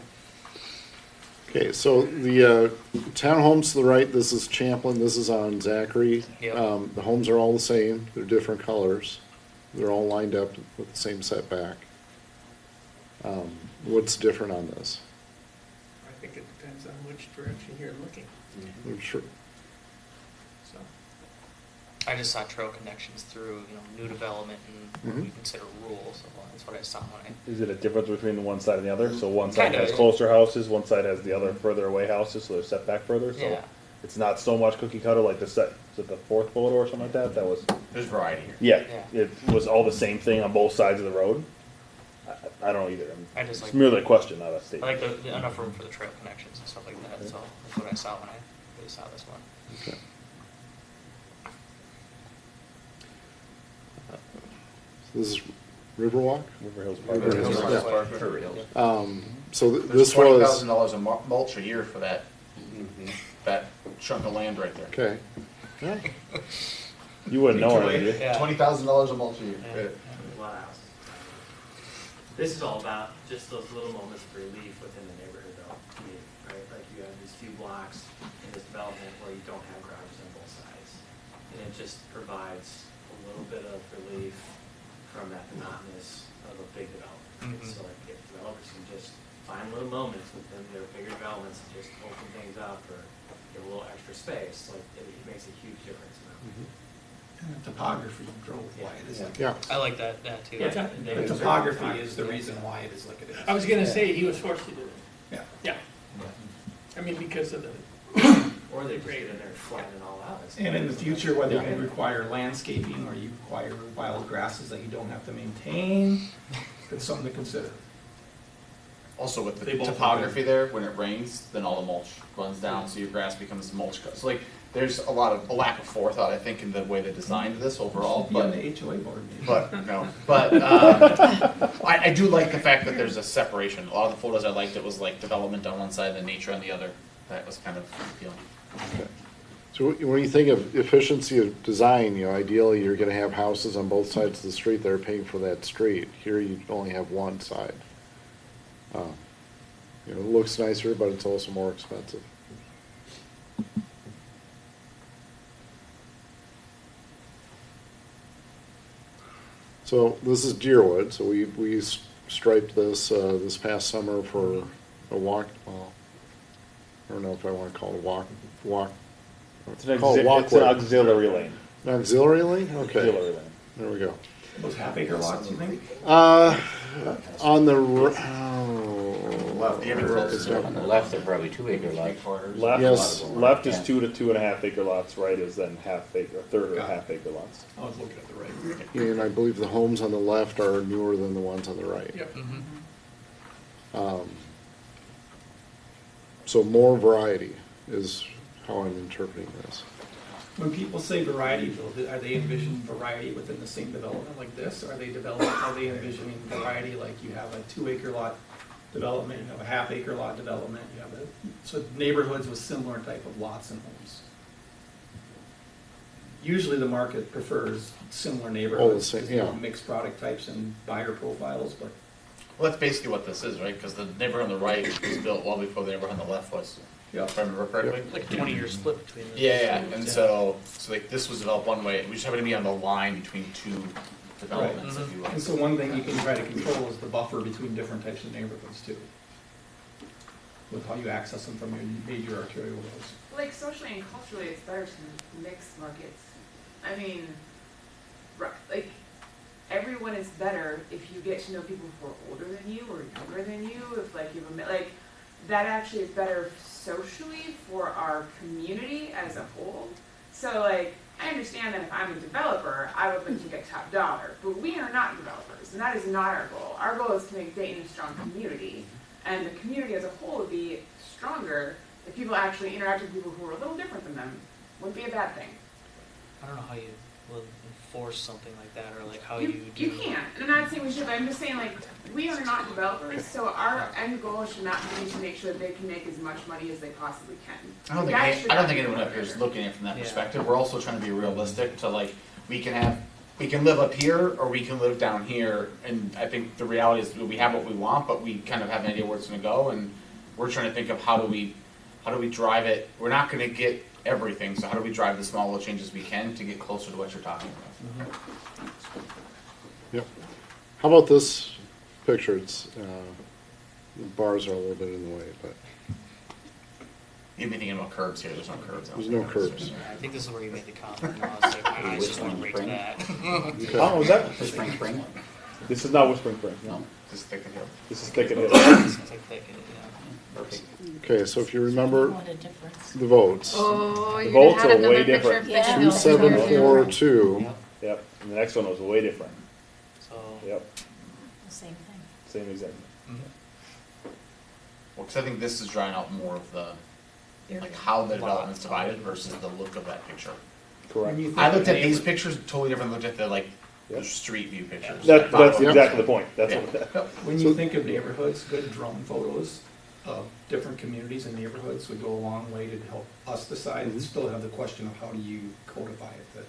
B: Okay, so the townhomes to the right, this is Champlin, this is on Zachary.
E: Yep.
B: The homes are all the same, they're different colors. They're all lined up with the same setback. What's different on this?
H: I think it depends on which direction you're looking,
B: I'm sure,
H: so.
E: I just saw trail connections through, new development and what we
B: Mhm.
E: consider rural, so that's what I saw when I.
A: Is it a difference between the one side and the other? So one side
E: Kinda,
A: has
E: yeah.
A: closer houses, one side has the other further away houses, so they're set back further. So
E: Yeah.
A: it's not so much cookie cutter like the set. Is it the fourth photo or something like that? That was.
J: There's variety here.
A: Yeah,
E: Yeah.
A: it was all the same thing on both sides of the road. I don't know either.
E: I just
A: It's
E: like-
A: merely a question, not a
E: I
A: statement.
E: like the enough room for the trail connections and stuff like that, so that's what I saw when I really saw this one.
B: okay. So this is Riverwalk?
A: River Hills Park.
B: River Hills,
J: Hills
B: yeah.
J: Park.
E: River Hills.
B: So
J: There's
B: this was,
J: $20,000 of mulch a year for that chunk of land right there.
B: okay. Yeah.
A: You wouldn't know it, would you?
E: Yeah.
J: $20,000 of mulch a year.
E: Yeah.
K: A lot of houses. This is all about just those little moments of relief within the neighborhood though, right? Like you have these few blocks in this development where you don't have garages on both sides. And it just provides a little bit of relief from that monotonous of a big development.
E: Mhm.
K: So like if developers can just find little moments within their bigger developments and just open things up or give a little extra space, like it makes a huge difference.
F: And the topography drove why it is like it
B: Yeah.
E: I like that too.
H: What's that?
F: is. The topography is the reason why it is like it is.
H: I was gonna say, he was forced to do it,
F: Yeah.
H: yeah. I mean, because of the,
K: Or they just get in there and flatten it all out.
F: And in the future, whether you require landscaping or you require wild grasses that you don't have to maintain, it's something to consider.
J: Also with
F: They
J: the
F: both
J: topography there, when it rains, then all the mulch runs down, so your grass becomes mulch. So like, there's a lack of forethought, I think, in the way they designed this overall,
F: Be on
J: but.
F: the HOA board maybe.
J: But I do like the fact that there's a separation. A lot of the photos I liked, it was like development on one side and nature on the other. That was kind of appealing.
B: Okay. So when you think of efficiency of design, ideally you're gonna have houses on both sides of the street that are paying for that street. Here you only have one side. It looks nicer, but it's also more expensive. So this is Deerwood, so we striped this, this past summer for a walk, well, I don't know if I wanna call it a walk.
A: It's an,
B: Call it
A: it's an
B: walkway.
A: auxiliary lane.
B: An auxiliary lane? Okay,
A: Auxiliary lane.
B: there we go.
F: Those half-acre lots, you think?
B: On the,
J: Left, the other
B: it's
J: road.
C: On
B: not-
C: the left, they're probably 2 acre lots.
J: Three-quarters.
A: Left,
B: Yes.
A: left is
C: Yeah.
A: 2 to 2.5 acre lots. Right is then half acre, a third or
F: Got it.
A: half acre lots.
F: I was looking at the right.
B: and I believe the homes on the left are newer than the ones on the right.
H: yep.
B: So more variety is how I'm interpreting this.
F: When people say variety, Bill, are they envisioning variety within the same development like this? Are they envisioning variety like you have a 2 acre lot development, you have a half-acre lot development, you have so neighborhoods with similar type of lots and homes? Usually the market prefers similar neighborhoods,
B: same,
F: because you
B: yeah.
F: want mixed product types and buyer profiles, but
J: Well, that's basically what this is, right? Because the neighborhood on the right was built well before the neighborhood on the left was.
F: yeah.
J: If I remember correctly.
E: Like a 20-year split between the.
J: Yeah, and so like this was developed one way. We just happen to be on the line between two developments, if you will.
F: And so one thing you can try to control is the buffer between different types of neighborhoods too, with how you access them from your major arterial roads.
M: Like socially and culturally, it's better to mix markets. I mean, like, everyone is better if you get to know people who are older than you or younger than you. If like you have like, that actually is better socially for our community as a whole. So like, I understand that if I'm a developer, I would like to get top dollar, but we are not developers, and that is not our goal. Our goal is to make Dayton a strong community, and the community as a whole would be stronger if people actually interact with people who are a little different than them. Wouldn't be a bad thing.
E: I don't know how you will enforce something like that, or like how you do?
M: You can't, and I'm not saying we should, but I'm just saying, like, we are not developers, so our end goal should not be to make sure that they can make as much money as they possibly can.
J: I don't
M: The
J: think,
M: guys should
J: I don't
M: not
J: think
M: be
J: anyone up here is
M: there.
J: looking at it from that
E: Yeah.
J: perspective. We're also trying to be realistic to like, we can live up here or we can live down here. And I think the reality is we have what we want, but we kind of have an idea where it's gonna go. And we're trying to think of how do we drive it? We're not gonna get everything, so how do we drive the small little changes we can to get closer to what you're talking about?
B: Yep. How about this picture? It's, the bars are a little bit in the way, but
J: You've been thinking about curbs here, there's no curbs.
B: there's no curbs.
E: I think this is where you made the comment. And I was like, my eyes just went right to that.
B: Okay.
A: Oh, was that?
C: Spring.
A: This is not Whispering Spring.
C: No.
J: Just thick and hill.
A: This is Thicket Hill.
E: It's like thick, yeah.
C: Perfect.
B: Okay, so if you remember
D: What a difference.
B: the votes,
D: Oh,
A: The
D: you're
A: votes
D: gonna have
A: are way
D: another picture of
A: different.
D: Thicket Hill.
B: 2742.
A: Yep, and the next one was way different.
E: So,
A: Yep,
D: Same thing.
A: same exact.
J: Well, because I think this is drawing out more of the, like how the development's divided versus the look of that picture.
A: Correct.
J: I looked at these pictures totally different, looked at the like, the
A: Yep.
J: street view pictures.
A: That's
B: Yep.
A: exactly the point. That's
J: Yeah.
A: what,
F: When you think of neighborhoods, good drone photos of different communities and neighborhoods would go a long way to help us decide. And still have the question of how do you codify it to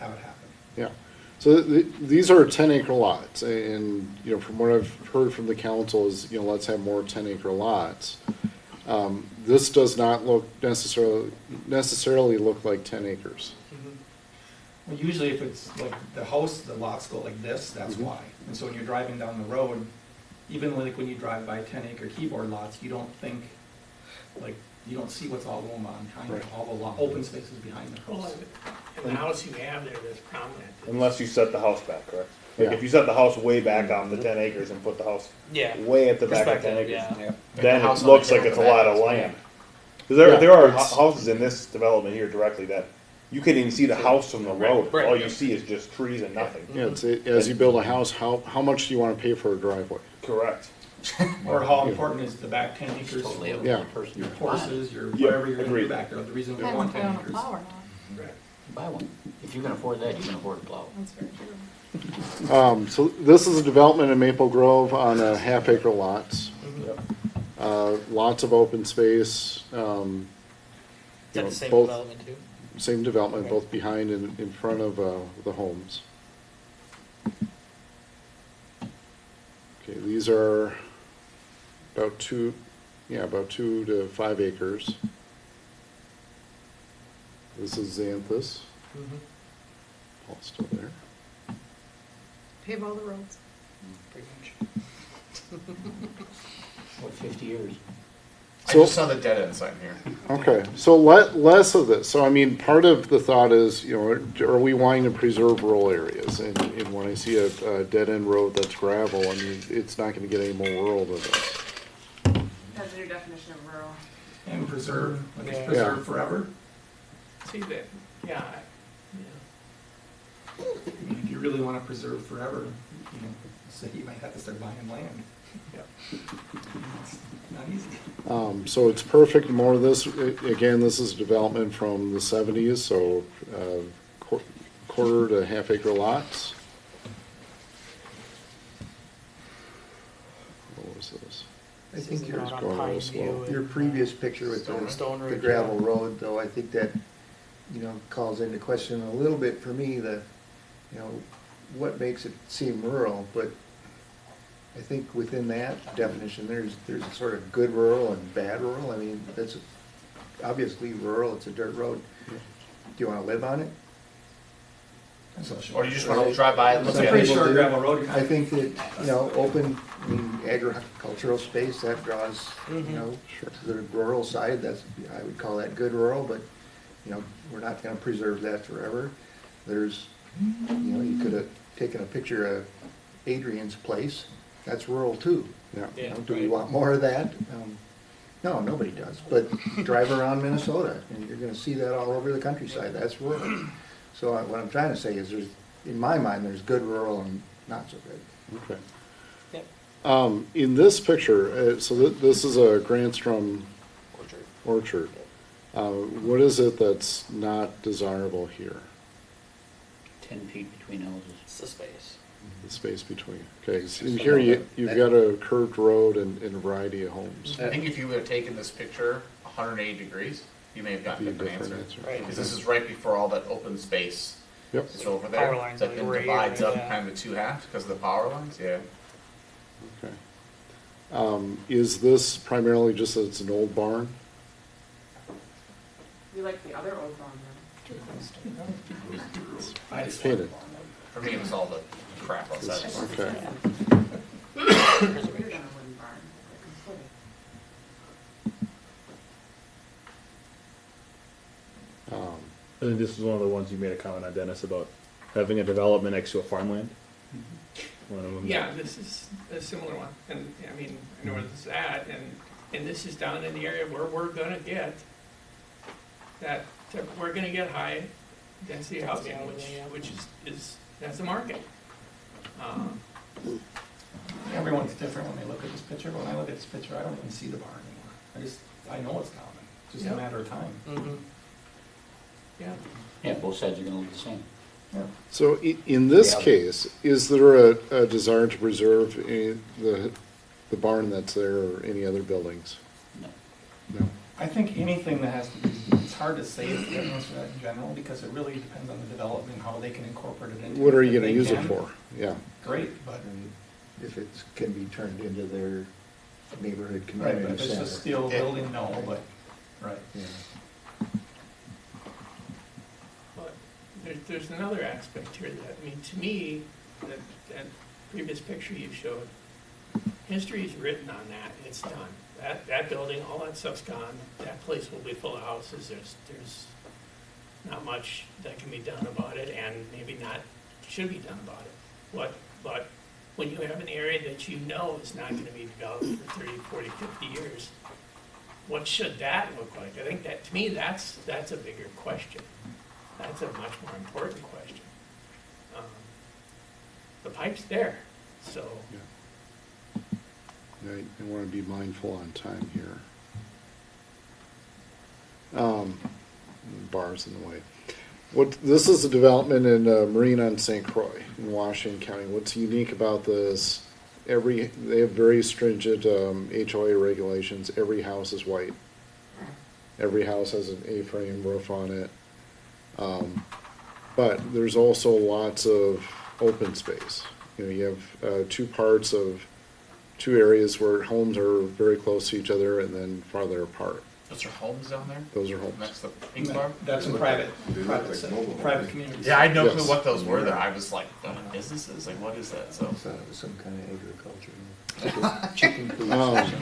F: have it happen.
B: Yeah. So these are 10-acre lots, and, you know, from what I've heard from the council is, you know, let's have more 10-acre lots. This does not look necessarily look like 10 acres.
F: Well, usually if it's like the house, the lots go like this, that's
B: Mhm.
F: why. And so when you're driving down the road, even like when you drive by 10-acre keyboard lots, you don't think, like, you don't see what's all going on behind it,
B: Right.
F: all the open spaces behind the
H: Well,
F: house.
H: and the house you have there that's prominent.
A: unless you set the house back, correct? Like
B: Yeah.
A: if you set the house way back off the 10 acres and put the house
E: yeah.
A: way at the back of 10
E: Perspective,
A: acres,
E: yeah.
J: Like the
A: then
J: house
A: it
J: on the
A: looks
J: hill
A: like
J: in
A: it's
J: the
A: a lot
J: back
A: of
J: is
A: land.
J: big.
A: Because
B: Yeah,
A: there are
B: it's-
A: houses in this development here directly that you can't even see the house from the road.
E: Right.
A: All you see is just trees and nothing.
B: Yeah, it's, as you build a house, how much do you want to pay for a driveway?
A: Correct.
F: Or how important is the back 10 acres for
C: Totally up to
B: Yeah.
C: the person.
F: your horses, your,
A: Yeah,
F: whatever you're gonna
A: agreed.
F: do back there, the reason we
D: Depends
F: want
D: if they
F: 10
D: own a
F: acres.
D: plow or not.
F: Right.
C: Buy one. If you can afford that, you can afford a plow.
D: That's very true.
B: So this is a development in Maple Grove on a half-acre lots.
A: Yep.
B: Lots of open space.
E: Is that the same
B: both-
E: development too?
B: Same development,
E: Okay.
B: both behind and in front of the homes. Okay, these are about 2 to 5 acres. This is Xanthus. Paul's still there.
D: Pave all the roads.
E: Pretty much.
C: What, 50 years?
J: I
B: So-
J: just saw the dead end sign here.
B: Okay, so less of this. So I mean, part of the thought is, you know, are we wanting to preserve rural areas? And when I see a dead-end road that's gravel, I mean, it's not gonna get any more rural than this.
M: That's your definition of rural.
F: And preserve, like it's
E: Yeah.
F: preserved forever.
H: See that, yeah,
F: I mean, if you really wanna preserve forever, you know, so you might have to start buying land.
H: Yep.
F: It's not easy.
B: So it's perfect, more of this, again, this is development from the 70s, so quarter to half-acre lots. What was this?
L: I think
E: You're
L: your,
E: out on
B: going a little
E: Pine
B: slow.
E: View and,
L: your previous picture with
E: Stone
L: the
E: Ridge,
L: gravel
E: yeah.
L: road, though, I think that, you know, calls into question a little bit for me, you know, what makes it seem rural, but I think within that definition, there's a sort of good rural and bad rural. I mean, that's obviously rural, it's a dirt road. Do you wanna live on it?
J: Or you just want to drive by and look
F: It's a
J: at
F: pretty
J: it.
F: short gravel road.
L: I think that, you know, open, I mean, agricultural space, that draws, you know, to the rural side, that's, I would call that good rural, but, you know, we're not gonna preserve that forever. There's, you know, you could have taken a picture of Adrian's place, that's rural too.
B: Yeah.
L: You know, do we want more of that? No, nobody does, but drive around Minnesota, and you're gonna see that all over the countryside, that's rural. So what I'm trying to say is there's, in my mind, there's good rural and not so good.
B: Okay.
E: Yep.
B: In this picture, so this is a Grandstrom orchard. What is it that's not desirable here?
C: 10 feet between houses.
E: It's the space.
B: The space between. Okay, so in here you've got a curved road and a variety of homes.
J: I think if you would have taken this picture 180 degrees, you may have gotten a
B: Be a
J: different
B: different
J: answer.
B: answer.
E: Right.
J: Because this is right before all that open space
B: Yep.
J: is over there.
E: Power lines
J: That
E: like
J: then
E: right
J: divides
E: here,
J: up
E: yeah.
J: kind of the two halves because of the power lines, yeah.
B: Okay. Is this primarily just that it's an old barn?
M: We like the other old barn
B: It's painted.
J: For me, it was all the crap outside.
B: Okay.
M: though. Weird on a wooden barn. Like, completely.
A: I think this is one of the ones you made a comment on, Dennis, about having a development next to a farmland. One of them.
H: Yeah, this is a similar one, and, I mean, I know where this is at, and this is down in the area where we're gonna get we're gonna get high density housing, which is, that's the market.
F: Everyone's different when they look at this picture, but when I look at this picture, I don't even see the barn anymore. I know it's coming, it's just a
H: Yeah.
F: matter of time.
E: Mm-hmm.
H: Yeah,
C: Yeah, both sides are gonna look the same.
F: Yeah.
B: So in this
C: Yeah.
B: case, is there a desire to preserve the barn that's there or any other buildings?
C: No.
B: No.
F: I think anything that has to be, it's hard to say if you answer that in general, because it really depends on the development, how they can incorporate it into.
B: What are you
F: If
B: gonna
F: they
B: use it
F: can,
B: for? Yeah.
F: Great, but,
L: And if it can be turned into their neighborhood
F: right,
L: community
F: but if it's
L: center.
F: a steel building, no, but, right.
L: Yeah.
H: but there's another aspect here that, I mean, to me, that previous picture you showed, history is written on that, it's done. That building, all that stuff's gone, that place will be full of houses, there's not much that can be done about it, and maybe not should be done about it. But when you have an area that you know is not gonna be developed for 30, 40, 50 years, what should that look like? I think that, to me, that's a bigger question. That's a much more important question. The pipe's there, so,
B: I want to be mindful on time here. Bars in the way. This is a development in Marine on St. Croix in Washington County. What's unique about this? They have very stringent HOA regulations. Every house is white. Every house has an A-frame roof on it. But there's also lots of open space. You have two areas where homes are very close to each other and then farther apart.
J: Those are homes down there?
B: Those are homes.
J: Next to the pink bar?
F: That's in private communities.
J: Yeah, I had no
B: Yes.
J: clue what those were there. I was like, businesses? Like, what is that? So.
L: So it was some kind of agriculture. Chicken coop.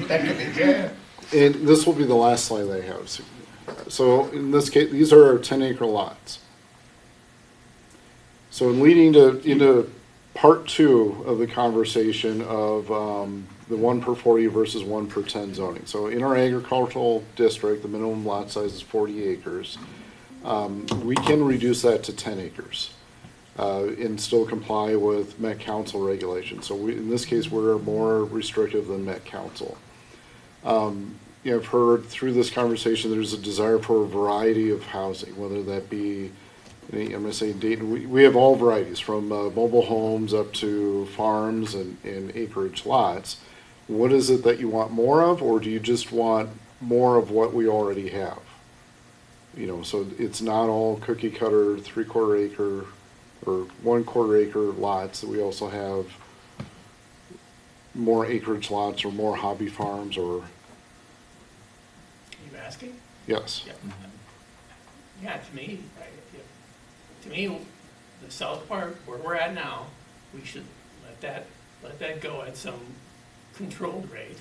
J: That could be, yeah.
B: And this will be the last slide I have. So in this case, these are 10-acre lots. So in leading into part two of the conversation of the 1 per 40 versus 1 per 10 zoning. So in our agricultural district, the minimum lot size is 40 acres. We can reduce that to 10 acres and still comply with Met Council regulations. So in this case, we're more restrictive than Met Council. I've heard through this conversation there's a desire for a variety of housing, whether that be, I'm going to say Dayton, we have all varieties from mobile homes up to farms and acreage lots. What is it that you want more of, or do you just want more of what we already have? So it's not all cookie cutter 3/4 acre or 1/4 acre lots. We also have more acreage lots or more hobby farms or,
H: are you asking?
B: yes.
H: Yeah, to me, the south part, where we're at now, we should let that go at some controlled rate.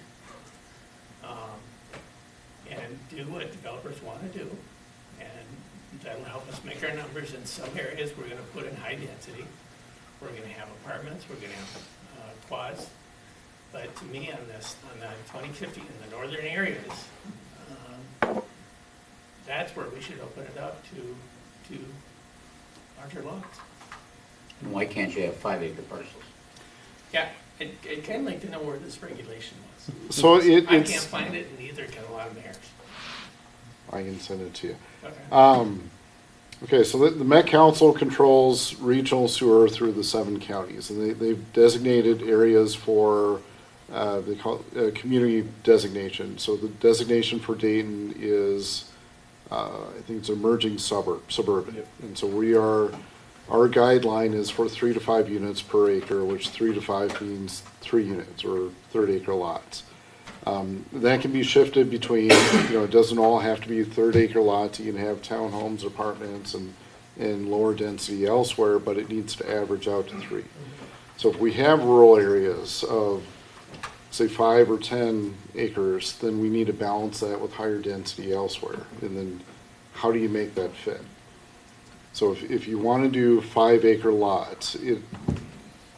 H: And do what developers wanna do. And that'll help us make our numbers. In some areas, we're gonna put in high density. We're gonna have apartments, we're gonna have quads. But to me, on the 2050 in the northern areas, that's where we should open it up to larger lots.
C: And why can't you have 5-acre parcels?
H: Yeah, I'd kind of like to know where this regulation was.
B: So
H: I can't
B: it's,
H: find it, and neither can a lot of mayors.
B: I can send it to you.
H: Okay.
B: Okay, so the Met Council controls regional sewer through the 7 counties, and they've designated areas for, they call it, community designation. So the designation for Dayton is, I think it's emerging suburban.
F: Yep.
B: And so our guideline is for 3 to 5 units per acre, which 3 to 5 means 3 units or 30-acre lots. That can be shifted between, it doesn't all have to be 30-acre lots. You can have townhomes, apartments, and lower density elsewhere, but it needs to average out to 3. So if we have rural areas of, say, 5 or 10 acres, then we need to balance that with higher density elsewhere. And then how do you make that fit? So if you want to do 5-acre lots,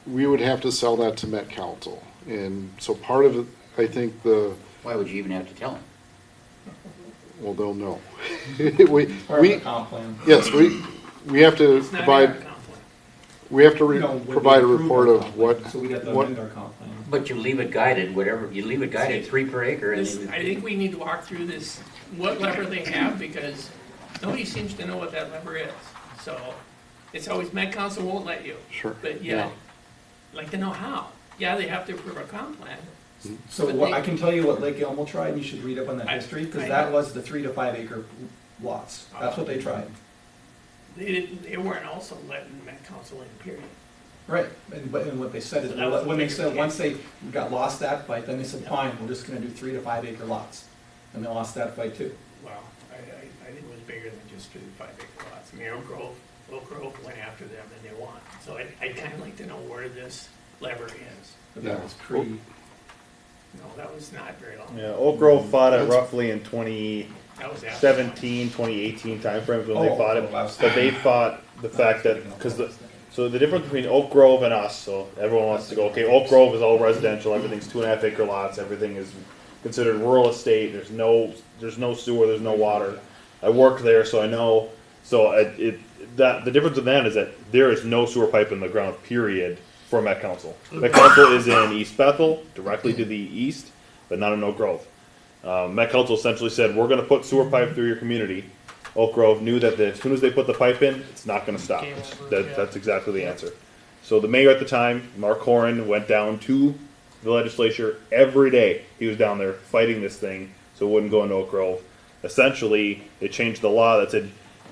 B: we would have to sell that to Met Council. And so part of it, I think
C: Why would you even have to tell them?
B: well, they'll know.
F: Part of the comp plan.
B: Yes, we have to
H: It's not in our
B: provide,
H: comp plan.
B: we have to
F: No, when we
B: provide a
F: approve
B: report
F: our
B: of
F: comp
B: what,
F: plan, so we'd have to
B: what,
F: amend our comp plan.
C: But you leave it guided, whatever, you leave it guided 3 per acre and
H: This,
C: then.
H: I think we need to walk through this, what lever they have, because nobody seems to know what that lever is. So, it's always, Met Council won't let you.
B: Sure,
H: But
B: yeah.
H: yeah, like to know how. Yeah, they have to approve a comp plan.
F: So
H: But
F: what,
H: they-
F: I can tell you what Lake Elmo tried, and you should read up on that
H: I-
F: history, because
H: I
F: that
H: know.
F: was the 3 to 5 acre lots. That's what they tried.
H: They weren't also letting Met Council in, period.
F: Right, and what they said is,
H: So that was
F: when they
H: the
F: said,
H: bigger
F: once they lost that fight, then they said,
H: Yeah.
F: fine, we're just gonna do 3 to 5 acre lots. And they lost that fight too.
H: Well, I think it was bigger than just 2 to 5 acre lots. I mean, Oak Grove went after them and they won. So I'd kind of like to know where this lever is.
F: But that
B: Yeah.
F: was pre,
H: No, that was not very long.
A: Yeah, Oak Grove fought it roughly in 2017,
H: That was after.
A: 2018 timeframes when they
F: Oh,
A: fought it.
F: oh, I was-
A: But they fought the fact that, so the difference between Oak Grove and us, so everyone wants to go, okay, Oak Grove is all residential, everything's 2.5 acre lots, everything is considered rural estate, there's no sewer, there's no water. I worked there, so I know, so the difference with that is that there is no sewer pipe in the ground, period, for Met Council. Met Council is in East Bethel, directly to the east, but not in Oak Grove. Met Council essentially said, we're gonna put sewer pipe through your community. Oak Grove knew that as soon as they put the pipe in, it's not gonna stop.
E: Game over, yeah.
A: That's exactly the answer. So the mayor at the time, Mark Horan, went down to the legislature every day. He was down there fighting this thing so it wouldn't go into Oak Grove. Essentially, they changed the law that said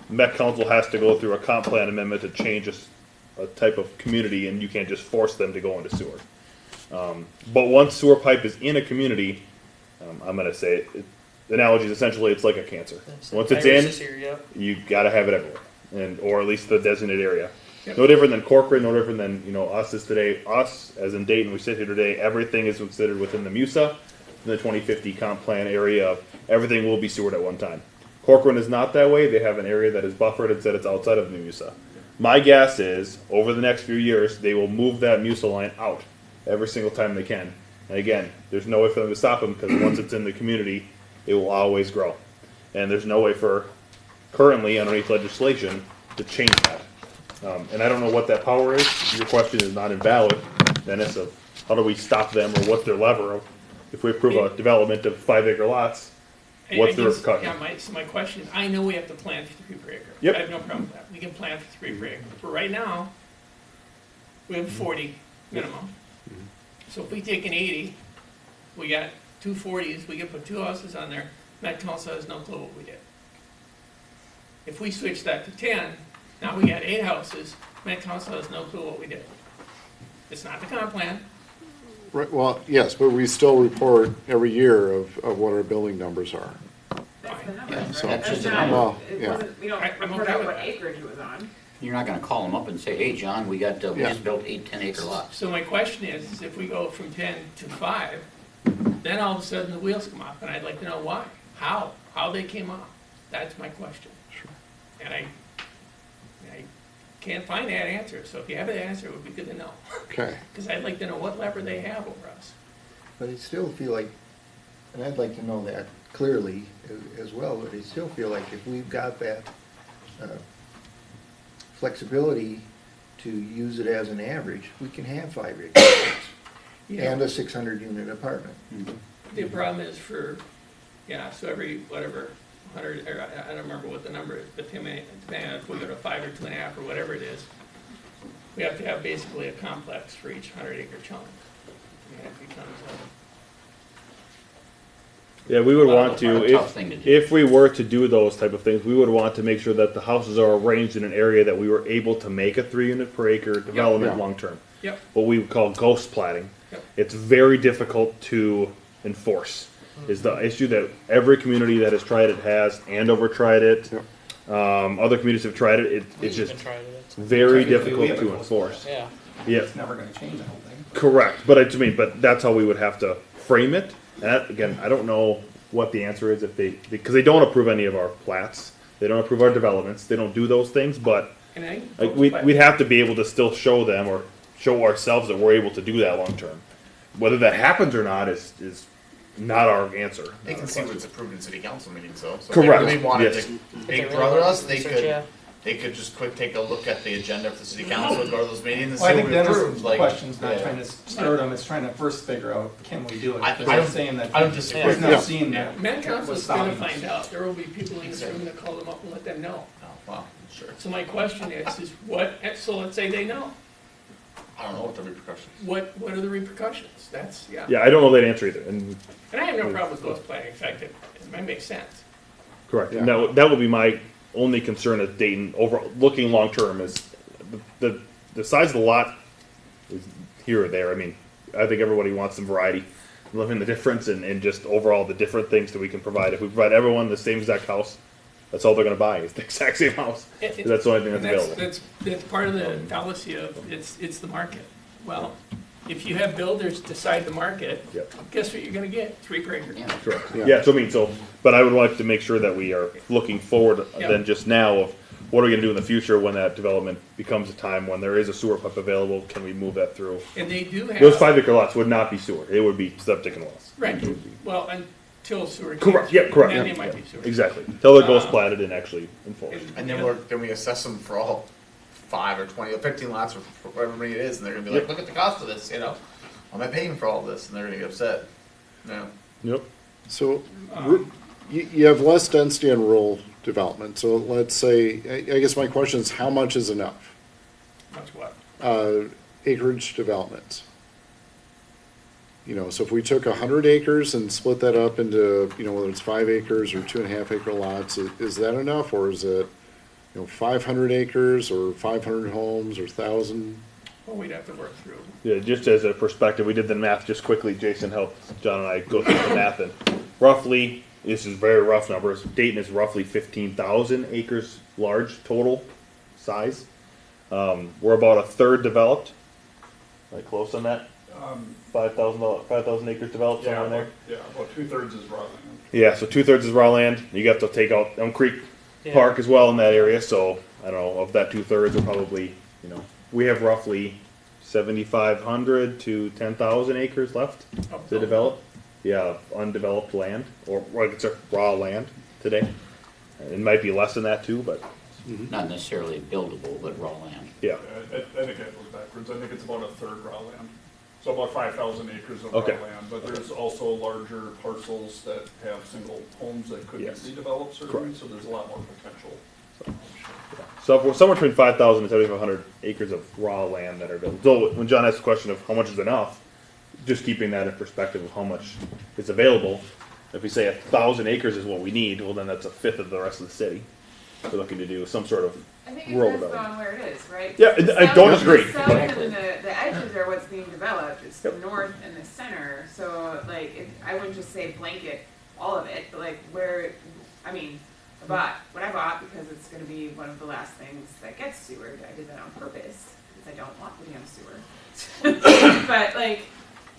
A: Met Council has to go through a comp plan amendment to change a type of community, and you can't just force them to go into sewer. But once sewer pipe is in a community, I'm going to say the analogy is essentially it's like a cancer. Once it's in,
E: Viruses here, yep.
A: you got to have it everywhere, or at least the designated area.
H: Yep.
A: No different than Corcoran, no different than us as today. Us as in Dayton, we sit here today. Everything is considered within the MUSA, in the 2050 comp plan area. Everything will be sewered at one time. Corcoran is not that way. They have an area that is buffered and said it's outside of the MUSA. My guess is, over the next few years, they will move that MUSA line out every single time they can. And again, there's no way for them to stop them, because once it's in the community, it will always grow. And there's no way for, currently, underneath legislation, to change that. And I don't know what that power is. Your question is not invalid, Dennis, of how do we stop them, or what's their lever of, if we approve a development of 5 acre lots, what's the repercussion?
H: Yeah, so my question is, I know we have to plan for 3 per acre.
A: Yep.
H: I have no problem with that. We can plan for 3 per acre. But right now, we have 40 minimum. So if we take an 80, we got 2 40s, we can put 2 houses on there. Met Council has no clue what we did. If we switch that to 10, now we got 8 houses. Met Council has no clue what we did. It's not the comp plan.
B: Right, well, yes, but we still report every year of what our building numbers are.
M: That's the number,
C: Yeah,
M: right?
C: so that's just a
M: not-
C: number.
B: Well,
M: It
B: yeah.
M: wasn't, we don't
H: I'm
M: report
H: okay
M: out
H: with
M: what
H: that.
M: acreage it was on.
C: You're not gonna call them up and say, hey, John, we got, we
B: Yeah.
C: just built 8 10-acre lots.
H: So my question is if we go from 10 to 5, then all of a sudden the wheels come off, and I'd like to know why, how they came off. That's my question.
B: Sure.
H: And I can't find that answer, so if you have an answer, it would be good to know.
B: Okay,
H: Because I'd like to know what lever they have over us.
L: But I still feel like, and I'd like to know that clearly as well, but I still feel like if we've got that flexibility to use it as an average, we can have 5 acre lots and a 600-unit apartment.
H: The problem is so every, 100, or I don't remember what the number is, but depending on if we go to 5 or 2.5 or whatever it is, we have to have basically a complex for each 100-acre chunk. And it becomes
A: Yeah, we would
C: Well,
A: want
C: that's
A: to,
C: a tough thing to do.
A: if we were to do those type of things, we would want to make sure that the houses are arranged in an area that we were able to make a 3 unit per acre development
B: Yeah.
A: long-term.
H: Yep.
A: What we would call ghost platting.
H: Yep.
A: It's very difficult to enforce, is the issue that every community that has tried it has. Andover tried it.
B: Yep.
A: Other communities have tried it. It's
E: We've
A: just
E: been trying it.
A: very
F: Technically, we
A: difficult
F: have a
A: to
F: ghost
A: enforce.
E: Yeah.
A: Yeah,
F: It's never gonna change, I don't think.
A: correct. But I mean, but that's how we would have to frame it. And that, again, I don't know what the answer is if because they don't approve any of our plats. They don't approve our developments. They don't do those things, but
H: and I
A: like we'd have to be able to still show them or show ourselves that we're able to do that long term. Whether that happens or not is not our answer.
J: They
A: not
J: can
A: our
J: see
A: question.
J: what's approved in city council meetings, though. So
A: Correct.
J: If they really wanted
A: Yes.
J: to
E: If
J: big
E: they really
J: brother
E: want
J: us, they
E: research,
J: could,
E: yeah.
J: they could just quick take a look at the agenda for the city council, go to those meetings and
F: Well, I
J: see
F: think
J: what we approved,
F: Dennis'
J: like.
F: question's not
J: yeah.
F: trying to stir them, it's trying to first figure out, can we do it?
J: I
F: They're
J: don't-
F: saying that.
J: I don't disagree.
F: He's not
A: Yeah.
F: seeing that.
H: Met Council's
F: what's
H: gonna
F: stopping us.
H: find out. There will be people in this room that call them up and let them know.
J: Oh, well, sure.
H: So my question is what, so let's say they know.
J: I don't know what the repercussions.
H: What are the repercussions? That's, yeah.
A: Yeah, I don't know that answer either. And
H: And I have no problem with ghost planning. In fact, it might make sense.
A: correct.
B: Yeah.
A: And that would be my only concern at Dayton over looking long term is the size of the lot is here or there. I mean, I think everybody wants some variety, living the difference and just overall the different things that we can provide. If we provide everyone the same exact house, that's all they're going to buy is the exact same house. That's the only thing that's available.
H: That's part of the fallacy of it's the market. Well, if you have builders decide the market,
A: Yep.
H: guess what you're gonna get? 3 per acre.
C: Yeah.
A: Correct.
B: Yeah.
A: Yeah. So I mean, but I would like to make sure that we are looking forward
H: Yeah.
A: than just now of what are we going to do in the future when that development becomes a time when there is a sewer pipe available. Can we move that through?
H: And they do have.
A: Those 5 acre lots would not be sewer. It would be septic and wells.
H: Right, well, until sewer.
A: Correct. Yeah. Correct.
H: Then
A: Yeah.
H: they might
A: Yeah.
H: be sewer.
A: Exactly. Till they're ghost
H: Uh,
A: platted and actually enforced.
J: And then we assess them for all 5 or 20 or 15 lots or whatever many it is, and they're gonna be like,
A: Yep.
J: look at the cost of this, you know? Am I paying for all this? And they're gonna get upset. No.
A: Yep.
B: So, you have less density in rural development, so let's say, I guess my question is, how much is enough?
H: That's what?
B: Acreage development. You know, so if we took 100 acres and split that up into, you know, whether it's 5 acres or 2.5 acre lots, is that enough, or is it, 500 acres, or 500 homes, or 1,000?
H: Well, we'd have to work through.
A: Yeah. Just as a perspective, we did the math just quickly. Jason helped John and I go through the math, and roughly, this is very rough numbers. Dayton is roughly 15,000 acres large total size. We're about a third developed. Like close on that. 5,000 acres developed somewhere in there.
G: Yeah, about 2/3 is raw land.
A: Yeah, so 2/3 is raw land. You have to take out Elm Creek
E: Yeah.
A: Park as well in that area. So I don't know, of that 2/3, we're probably, we have roughly 7,500 to 10,000 acres left to develop. Yeah, undeveloped land, or like it's raw land today. It might be less than that too, but
C: Not necessarily buildable, but raw land.
A: yeah.
G: I think I looked backwards. I think it's about a third raw land. So about 5,000 acres of raw
A: Okay.
G: land, but there's also larger parcels that have single homes that could
A: Yes.
G: be redeveloped certainly,
A: Correct.
G: so there's a lot more potential.
A: So if we're somewhere between 5,000 and 7,500 acres of raw land that are available. So when John asked the question of how much is enough, just keeping that in perspective of how much is available. If we say 1,000 acres is what we need, well then that's a fifth of the rest of the city. We're looking to do some sort of
M: I think
A: rural
M: it depends
A: development.
M: on where it is, right?
A: Yeah,
M: The
A: I don't
M: south-
A: disagree.
M: The south and the edges are what's being developed, it's the
A: Yep.
M: north and the center, so like, I wouldn't just say blanket all of it, but like where, I mean, I bought what I bought because it's gonna be one of the last things that gets sewered, I did that on purpose, because I don't want the damn sewer. But like,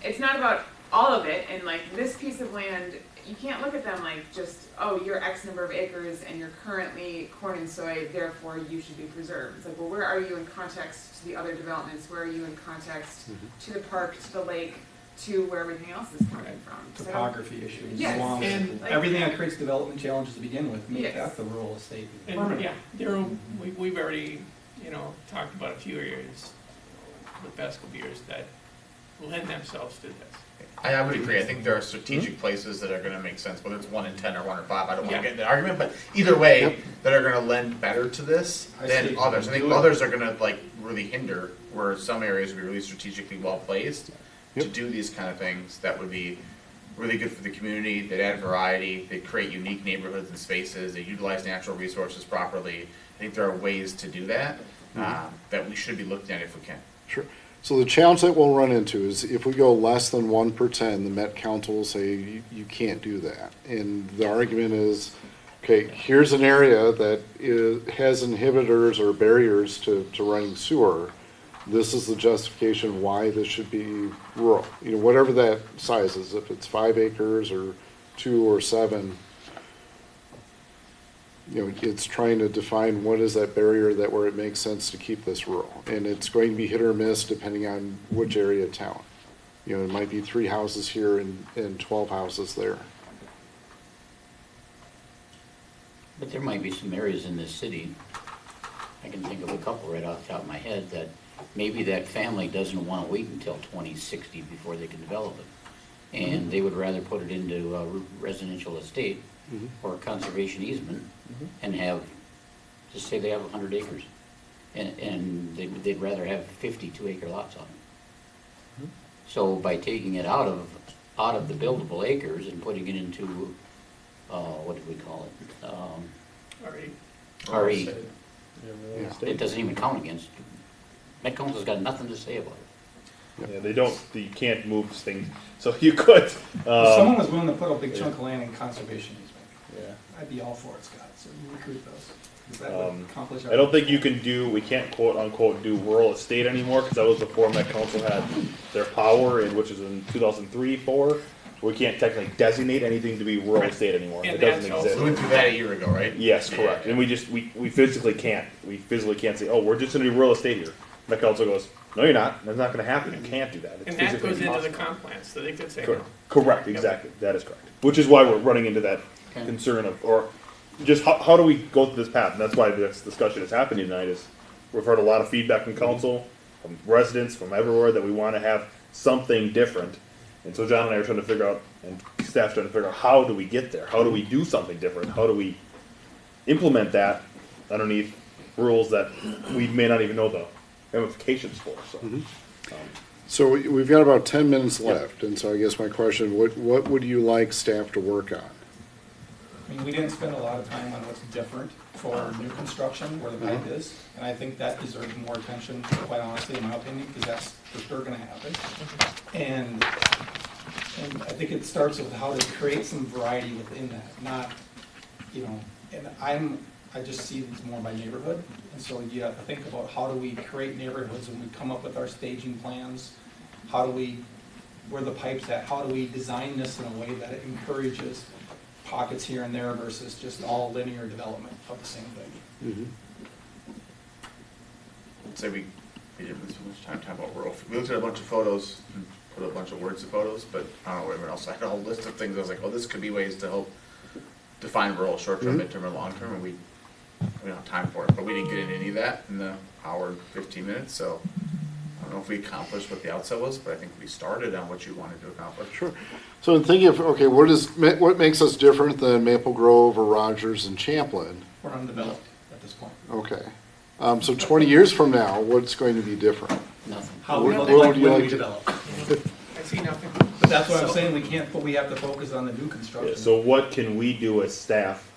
M: it's not about all of it, and like this piece of land, you can't look at them like just, oh, you're X number of acres and you're currently corn and soy, therefore you should be preserved. It's like, well, where are you in context to the other developments? Where are you in context to the park, to the lake, to where everything else is coming from? So I don't-
F: Topography issues,
M: Yes,
F: along
H: and,
M: like-
F: everything that creates development challenges to begin with, make
M: Yes.
F: that the rural estate.
H: And, yeah, we've already, talked about a few areas, the past couple years, that lend themselves to this.
J: I would agree. I think there are strategic places that are gonna make sense, whether it's 1 in 10 or 1 in 5. I don't wanna
H: Yeah.
J: get into the argument, but either way, that are gonna lend better to this
F: I
J: than
F: see.
J: others. I think
F: Do it.
J: others are gonna like really hinder, where some areas would be really strategically well placed to
B: Yep.
J: do these kind of things that would be really good for the community. They'd add variety, they'd create unique neighborhoods and spaces, they utilize natural resources properly. I think there are ways to do that, that we should be looking at if we can.
B: Sure. So the challenge that we'll run into is if we go less than 1%, the Met Council will say you can't do that. And the argument is, okay, here's an area that has inhibitors or barriers to running sewer. This is the justification why this should be rural. You know, whatever that size is, if it's 5 acres or 2 or 7, you know, it's trying to define what is that barrier that where it makes sense to keep this rural. And it's going to be hit or miss depending on which area of town. You know, it might be 3 houses here and 12 houses there.
C: But there might be some areas in this city, I can think of a couple right off the top of my head, that maybe that family doesn't want to wait until 2060 before they can develop it. And they would rather put it into a residential estate or conservation easement and have, just say they have 100 acres. And they'd rather have 52 acre lots on it. So by taking it out of the buildable acres and putting it into, what do we call it? RE. It doesn't even count against, Met Council's got nothing to say about it.
A: Yeah, they don't, you can't move things, so you could.
F: If someone was willing to put a big chunk of land in conservation easement,
A: Yeah.
F: I'd be all for it, Scott, so you recruit those. 'Cause that would accomplish our-
A: I don't think you can do, we can't quote unquote do rural estate anymore, because that was before Met Council had their power, and which is in 2003, 4. We can't technically designate anything to be rural estate anymore.
H: And
A: It doesn't
H: that's
A: exist.
J: We went through that a year ago, right?
A: Yes, correct. And we just, we physically can't. We physically can't say, oh, we're just gonna do real estate here. Met Council goes, no, you're not. That's not gonna happen. You can't do that. It's
H: And that
A: physically
H: goes into the
A: impossible.
H: comp plan, so they could say no.
A: Correct. Correct, exactly. That is correct. Which is why we're running into that
C: Okay.
A: concern of, or just how do we go through this path? And that's why this discussion is happening tonight is we've heard a lot of feedback from council, from residents, from everywhere that we want to have something different. And so John and I are trying to figure out, and staff's trying to figure out, how do we get there? How do we do something different? How do we implement that underneath rules that we may not even know the ramifications for? So,
B: So we've got about 10 minutes left, and so I guess my question, what would you like staff to work on?
F: I mean, we didn't spend a lot of time on what's different for new construction where the pipe is, and I think that deserves more attention, quite honestly, in my opinion, because that's for sure gonna happen. And I think it starts with how to create some variety within that, not, you know, and I just see these more by neighborhood, and so you have to think about how do we create neighborhoods when we come up with our staging plans? How do we, where the pipe's at, how do we design this in a way that it encourages pockets here and there versus just all linear development of the same thing?
J: I'd say we didn't spend so much time talking about rural. We looked at a bunch of photos and put a bunch of words to photos, but I don't know what everyone else. I had a whole list of things. I was like, oh, this could be ways to help define rural, short-term, midterm, and long-term, and we don't have time for it. But we didn't get into any of that in the hour and 15 minutes, so I don't know if we accomplished what the outset was, but I think we started on what you wanted to accomplish.
B: Sure. So in thinking of, okay, what makes us different than Maple Grove or Rogers and Champlin?
F: We're undeveloped at this point.
B: Okay. So 20 years from now, what's going to be different?
C: Nothing.
F: How we
B: What
F: look like
B: would you
F: when
B: like
F: we
B: to-
F: develop.
H: I see nothing.
F: But that's what I'm
H: So-
F: saying, we can't, but we have to focus on the new
A: yeah,
F: construction.
A: so what can we do as staff,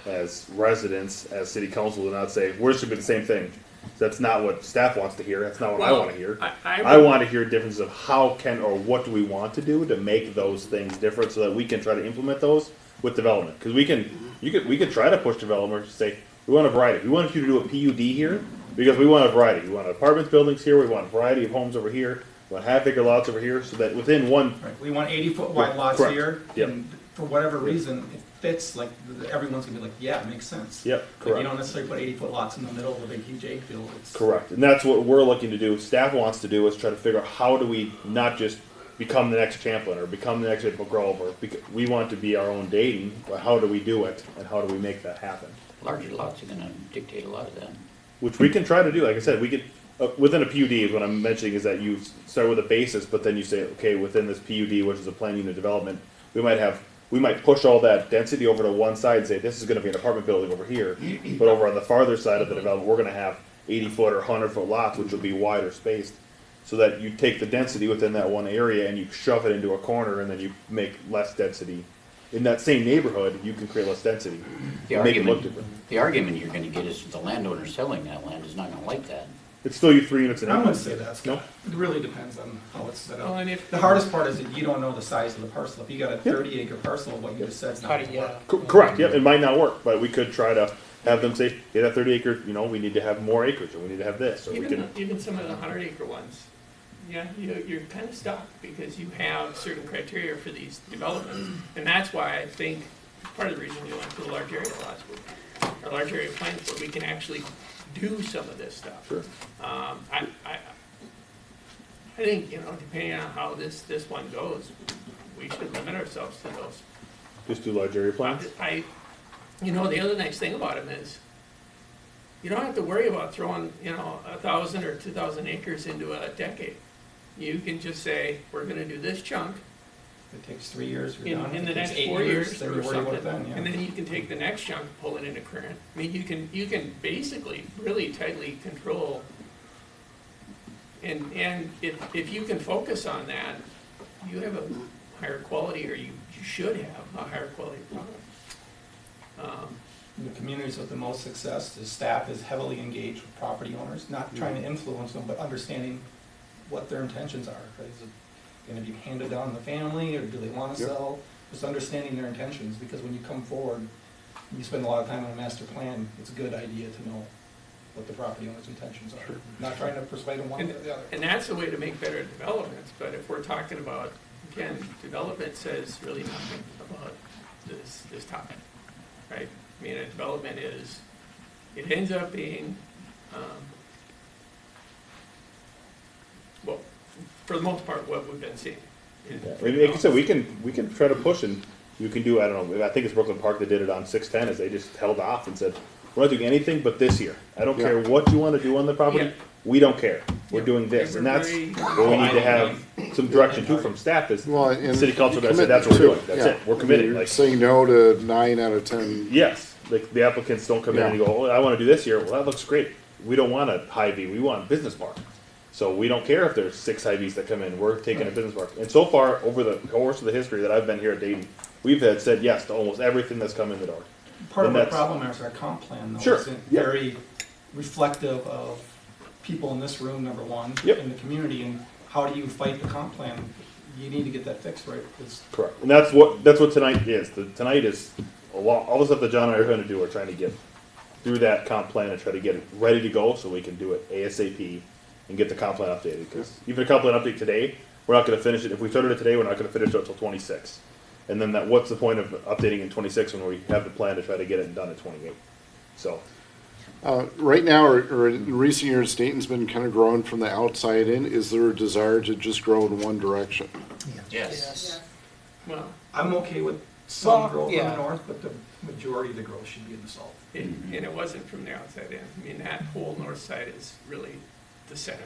A: as residents, as city council, to not say, we're should be the same thing? That's not what staff wants to hear. That's not what I
H: Well,
A: want to hear.
H: I
A: I
H: would-
A: want to hear differences of how can or what do we want to do to make those things different, so that we can try to implement those with development. Because we could try to push developers to say we want a variety. We want you to do a PUD here because we want a variety. We want apartments, buildings here. We want a variety of homes over here. We want half-acre lots over here, so that within one.
F: Right, we want 80-foot wide lots
A: Correct.
F: here,
A: Yep.
F: and for whatever reason, it fits, like, everyone's gonna be like, yeah, it makes sense.
A: Yep,
F: Like,
A: correct.
F: you don't necessarily put 80-foot lots in the middle of a big huge egg field, it's.
A: Correct, and that's what we're looking to do. Staff wants to do is try to figure out how do we not just become the next Champlin or become the next Maple Grove, or we want to be our own Dayton. But how do we do it, and how do we make that happen?
C: Larger lots are gonna dictate a lot of that.
A: Which we can try to do. Like I said, we could Within a PUD is what I'm mentioning is that you start with a basis, but then you say, okay, within this PUD, which is a planned unit development, we might push all that density over to one side and say, this is gonna be an apartment building over here, but over on the farther side of the development, we're gonna have 80-foot or 100-foot lots, which will be wider spaced, so that you take the density within that one area and you shove it into a corner, and then you make less density. In that same neighborhood, you can create less density,
C: The
A: make it look
C: argument,
A: different.
C: the argument you're gonna get is the landowner selling that land is not gonna like that.
A: It's still you 3 units an
F: I
A: acre.
F: wouldn't say that,
A: No?
F: Scott. It really depends on how it's set
H: Well,
F: up.
H: and if-
F: The hardest part is that you don't know the size of the parcel. If you got a 30-acre parcel, what you just said's
E: How
F: not
E: do
F: gonna
E: you,
F: work.
A: Correct, yep, it might not work, but we could try to have them say, yeah, that 30 acre, we need to have more acreage, or we need to have this, or we can.
H: Even some of the 100-acre ones, yeah, you're kind of stuck because you have certain criteria for these developments. And that's why I think part of the reason we went to the large area lots, or large area plans, where we can actually do some of this stuff.
A: Sure.
H: I think, depending on how this one goes, we should limit ourselves to those.
A: Just do large area plans?
H: The other nice thing about them is, you don't have to worry about throwing, 1,000 or 2,000 acres into a decade. You can just say, we're gonna do this chunk
F: If it takes 3 years, you're done.
H: in
F: If
H: the
F: it takes
H: next
F: 8
H: 4 years
F: then
H: or
F: you worry about
H: something.
F: it then, yeah.
H: And then you can take the next chunk, pull it into current. I mean, you can basically really tightly control. And if you can focus on that, you have a higher quality, or you should have a higher quality product.
F: The communities with the most success, the staff is heavily engaged with property owners, not trying to influence them, but understanding what their intentions are. Is it gonna be handed down to the family, or do they wanna sell? Just understanding their intentions, because when you come forward, you spend a lot of time on a master plan, it's a good idea to know what the property owner's intentions are. Not trying to persuade them one way or the other.
H: And that's the way to make better developments, but if we're talking about, again, development says really nothing about this topic, right? I mean, a development it ends up being, well, for the most part, what we've been seeing.
A: Like I said, we can try to push, and you can do, I don't know, I think it's Brooklyn Park that did it on 610, is they just held off and said, we're not doing anything but this here. I don't care what you want to do on the property,
H: Yeah.
A: we don't care. We're
H: Yeah.
A: doing this, and that's
H: Very-
A: where we need to have some direction too from staff, is
B: Well, and
A: city council gotta say,
B: commitment
A: that's what we're
B: too.
A: doing, that's
B: Yeah.
A: it, we're
B: I mean,
A: committed,
B: you're
A: like.
B: saying no to 9 out of 10.
A: Yes, like the applicants don't come in and
B: Yeah.
A: go, oh, I wanna do this here, well, that looks great. We don't want a Hy-Vee, we want a business park. So we don't care if there's 6 Hy-Vees that come in, we're taking a business park. And so far, over the course of the history that I've been here at Dayton, we've had said yes to almost everything that's come in the door.
F: Part of
A: And
F: the
A: that's-
F: problem is our comp plan, though,
A: Sure,
F: isn't
A: yeah.
F: very reflective of people in this room, number one,
A: Yep.
F: in the community, and how do you fight the comp plan? You need to get that fixed, right? Because
A: Correct. And that's what tonight is. Tonight is a lot, all the stuff that John and I are gonna do, we're trying to get through that comp plan and try to get it ready to go so we can do it ASAP and get the comp plan updated. Because even a comp plan update today, we're not gonna finish it. If we started it today, we're not gonna finish it until 26. And then what's the point of updating in 26 when we have the plan to try to get it done at 28? So,
B: Right now, or in recent years, Dayton's been kind of growing from the outside in. Is there a desire to just grow in one direction?
J: Yes.
H: Well,
F: I'm okay with some
E: Well,
F: growth in
E: yeah.
F: the north, but the majority of the growth should be in the south.
H: and it wasn't from the outside in. I mean, that whole north side is really the center.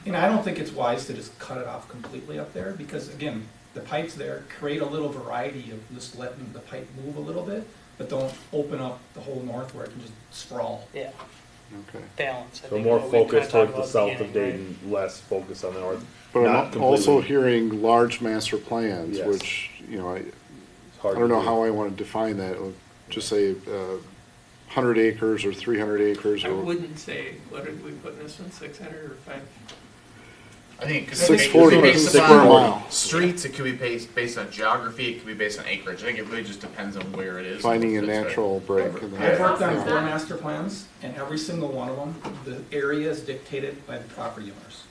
F: And I don't think it's wise to just cut it off completely up there, because again, the pipes there create a little variety of just letting the pipe move a little bit, but don't open up the whole north where it can just sprawl.
E: Yeah,
B: Okay.
E: balance. I
A: so
E: think
A: more
E: what we kinda
A: focus
E: talked
A: towards the
E: about at
A: south of
E: beginning,
A: Dayton, less focus on the north.
B: But
A: Not
B: I'm also
A: completely.
B: hearing large master plans,
A: Yes.
B: which, I
A: It's hard
B: don't
A: to
B: know
A: do.
B: how I want to define that. Just say 100 acres or 300 acres
H: I
B: or
H: wouldn't say, what did we put in this one, 600 or 5?
J: I think it could
B: 640
J: be based
B: square
J: upon
B: mile.
J: streets, it could be based on geography, it could be based on acreage. I think it really just depends on where it is.
B: finding a
J: That's right.
B: natural break. in
F: I've
B: that.
F: worked on
M: Yeah.
F: 4 master plans, and every single one of them, the area is dictated by the property owners.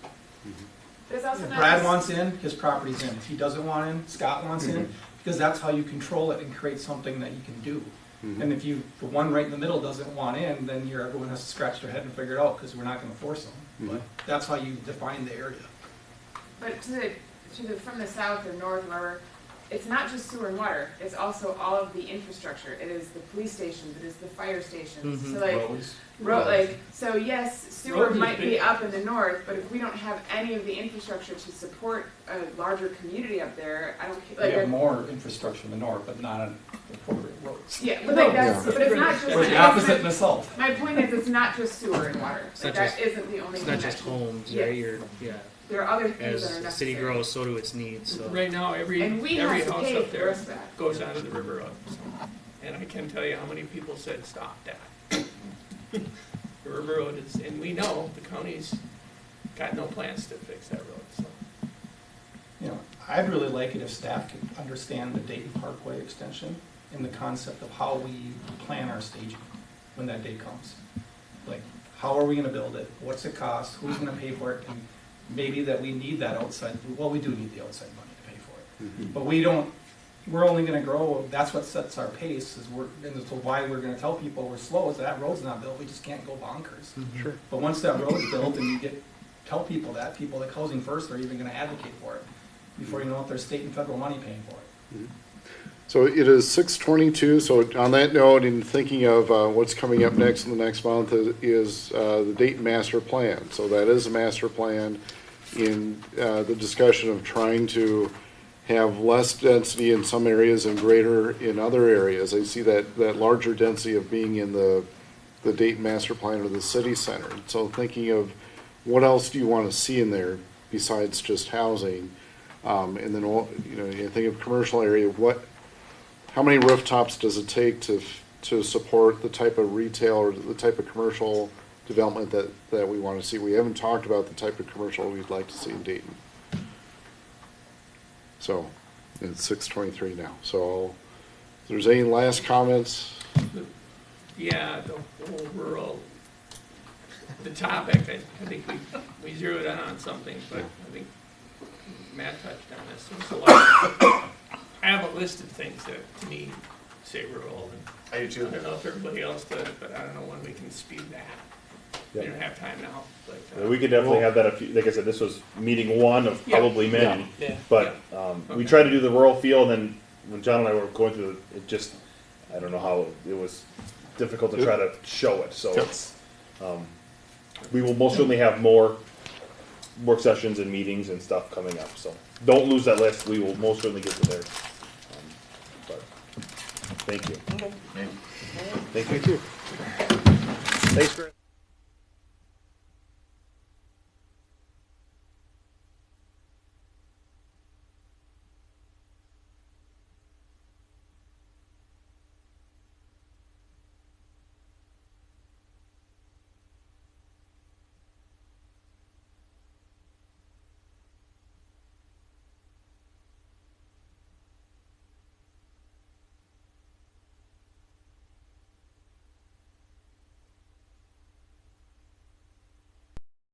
M: But it's also
F: If
M: not.
F: Brad wants in, his property's in. If he doesn't want in, Scott wants
B: Mm-hmm.
F: in, because that's how you control it and create something that you can do.
B: Mm-hmm.
F: And if the one right in the middle doesn't want in, then everyone has to scratch their head and figure it out, because we're not gonna force them.
B: Mm-hmm.
F: But that's how you define the area.
M: But from the south or north, wherever, it's not just sewer and water, it's also all of the infrastructure. It is the police stations, it is the fire stations, so like, so yes, sewer
H: Roads is
M: might be
H: big.
M: up in the north, but if we don't have any of the infrastructure to support a larger community up there, I don't,
F: We
M: like,
F: have more infrastructure in the north, but not on the appropriate roads.
M: yeah, but like that's,
B: Yeah.
M: but it's not just.
F: We're the opposite in the south.
M: My point is, it's not just sewer and water,
E: It's
M: like
E: not
M: that isn't the only
E: It's
M: thing
E: not
M: that
E: just
M: should-
E: homes,
M: Yes.
E: right? You're, yeah.
M: There are other things
E: As
M: that are
E: the
M: necessary.
E: city grows, so do its needs, so.
H: Right now, every
M: And we
H: house
M: have to pay
H: up
M: for the
H: there
M: rest of that.
H: goes onto the river road. And I can tell you how many people said, stop that. The river road is, and we know the county's got no plans to fix that road, so.
F: You know, I'd really like it if staff could understand the Dayton Parkway extension and the concept of how we plan our staging when that day comes. Like, how are we gonna build it? What's it cost? Who's gonna pay for it? And maybe that we need that outside, well, we do need the outside money to pay for it. But we don't, we're only gonna grow, that's what sets our pace, is and so why we're gonna tell people we're slow, is that road's not built, we just can't go bonkers.
B: Sure.
F: But once that road's built and you tell people that, people like Housing First are even gonna advocate for it, before you know it, there's state and federal money paying for it.
B: So it is 6:22, so on that note, in thinking of what's coming up next in the next month is the Dayton Master Plan. So that is a master plan in the discussion of trying to have less density in some areas and greater in other areas. I see that larger density of being in the Dayton Master Plan or the city center. So thinking of what else do you want to see in there besides just housing? And then, you think of commercial area, how many rooftops does it take to support the type of retail or the type of commercial development that we want to see? We haven't talked about the type of commercial we'd like to see in Dayton. So, it's 6:23 now. So, if there's any last comments?
H: Yeah, the whole rural, the topic, I think we zeroed in on something, but I think Matt touched on this. There's a lot. I have a list of things that, to me, say rural, and
J: I do too.
H: I don't know if everybody else does, but I don't know when we can speed that. We don't have time now, but.
A: We could definitely have that, like I said, this was meeting one of
H: Yeah.
A: probably many.
E: Yeah.
A: But we tried to do the rural feel, and then when John and I were going through it, just, I don't know how, it was difficult to try to show it, so it's, we will most certainly have more work sessions and meetings and stuff coming up, so don't lose that list, we will most certainly get to there. But, thank you.
J: Okay.
A: Thank you. Thanks, Chris.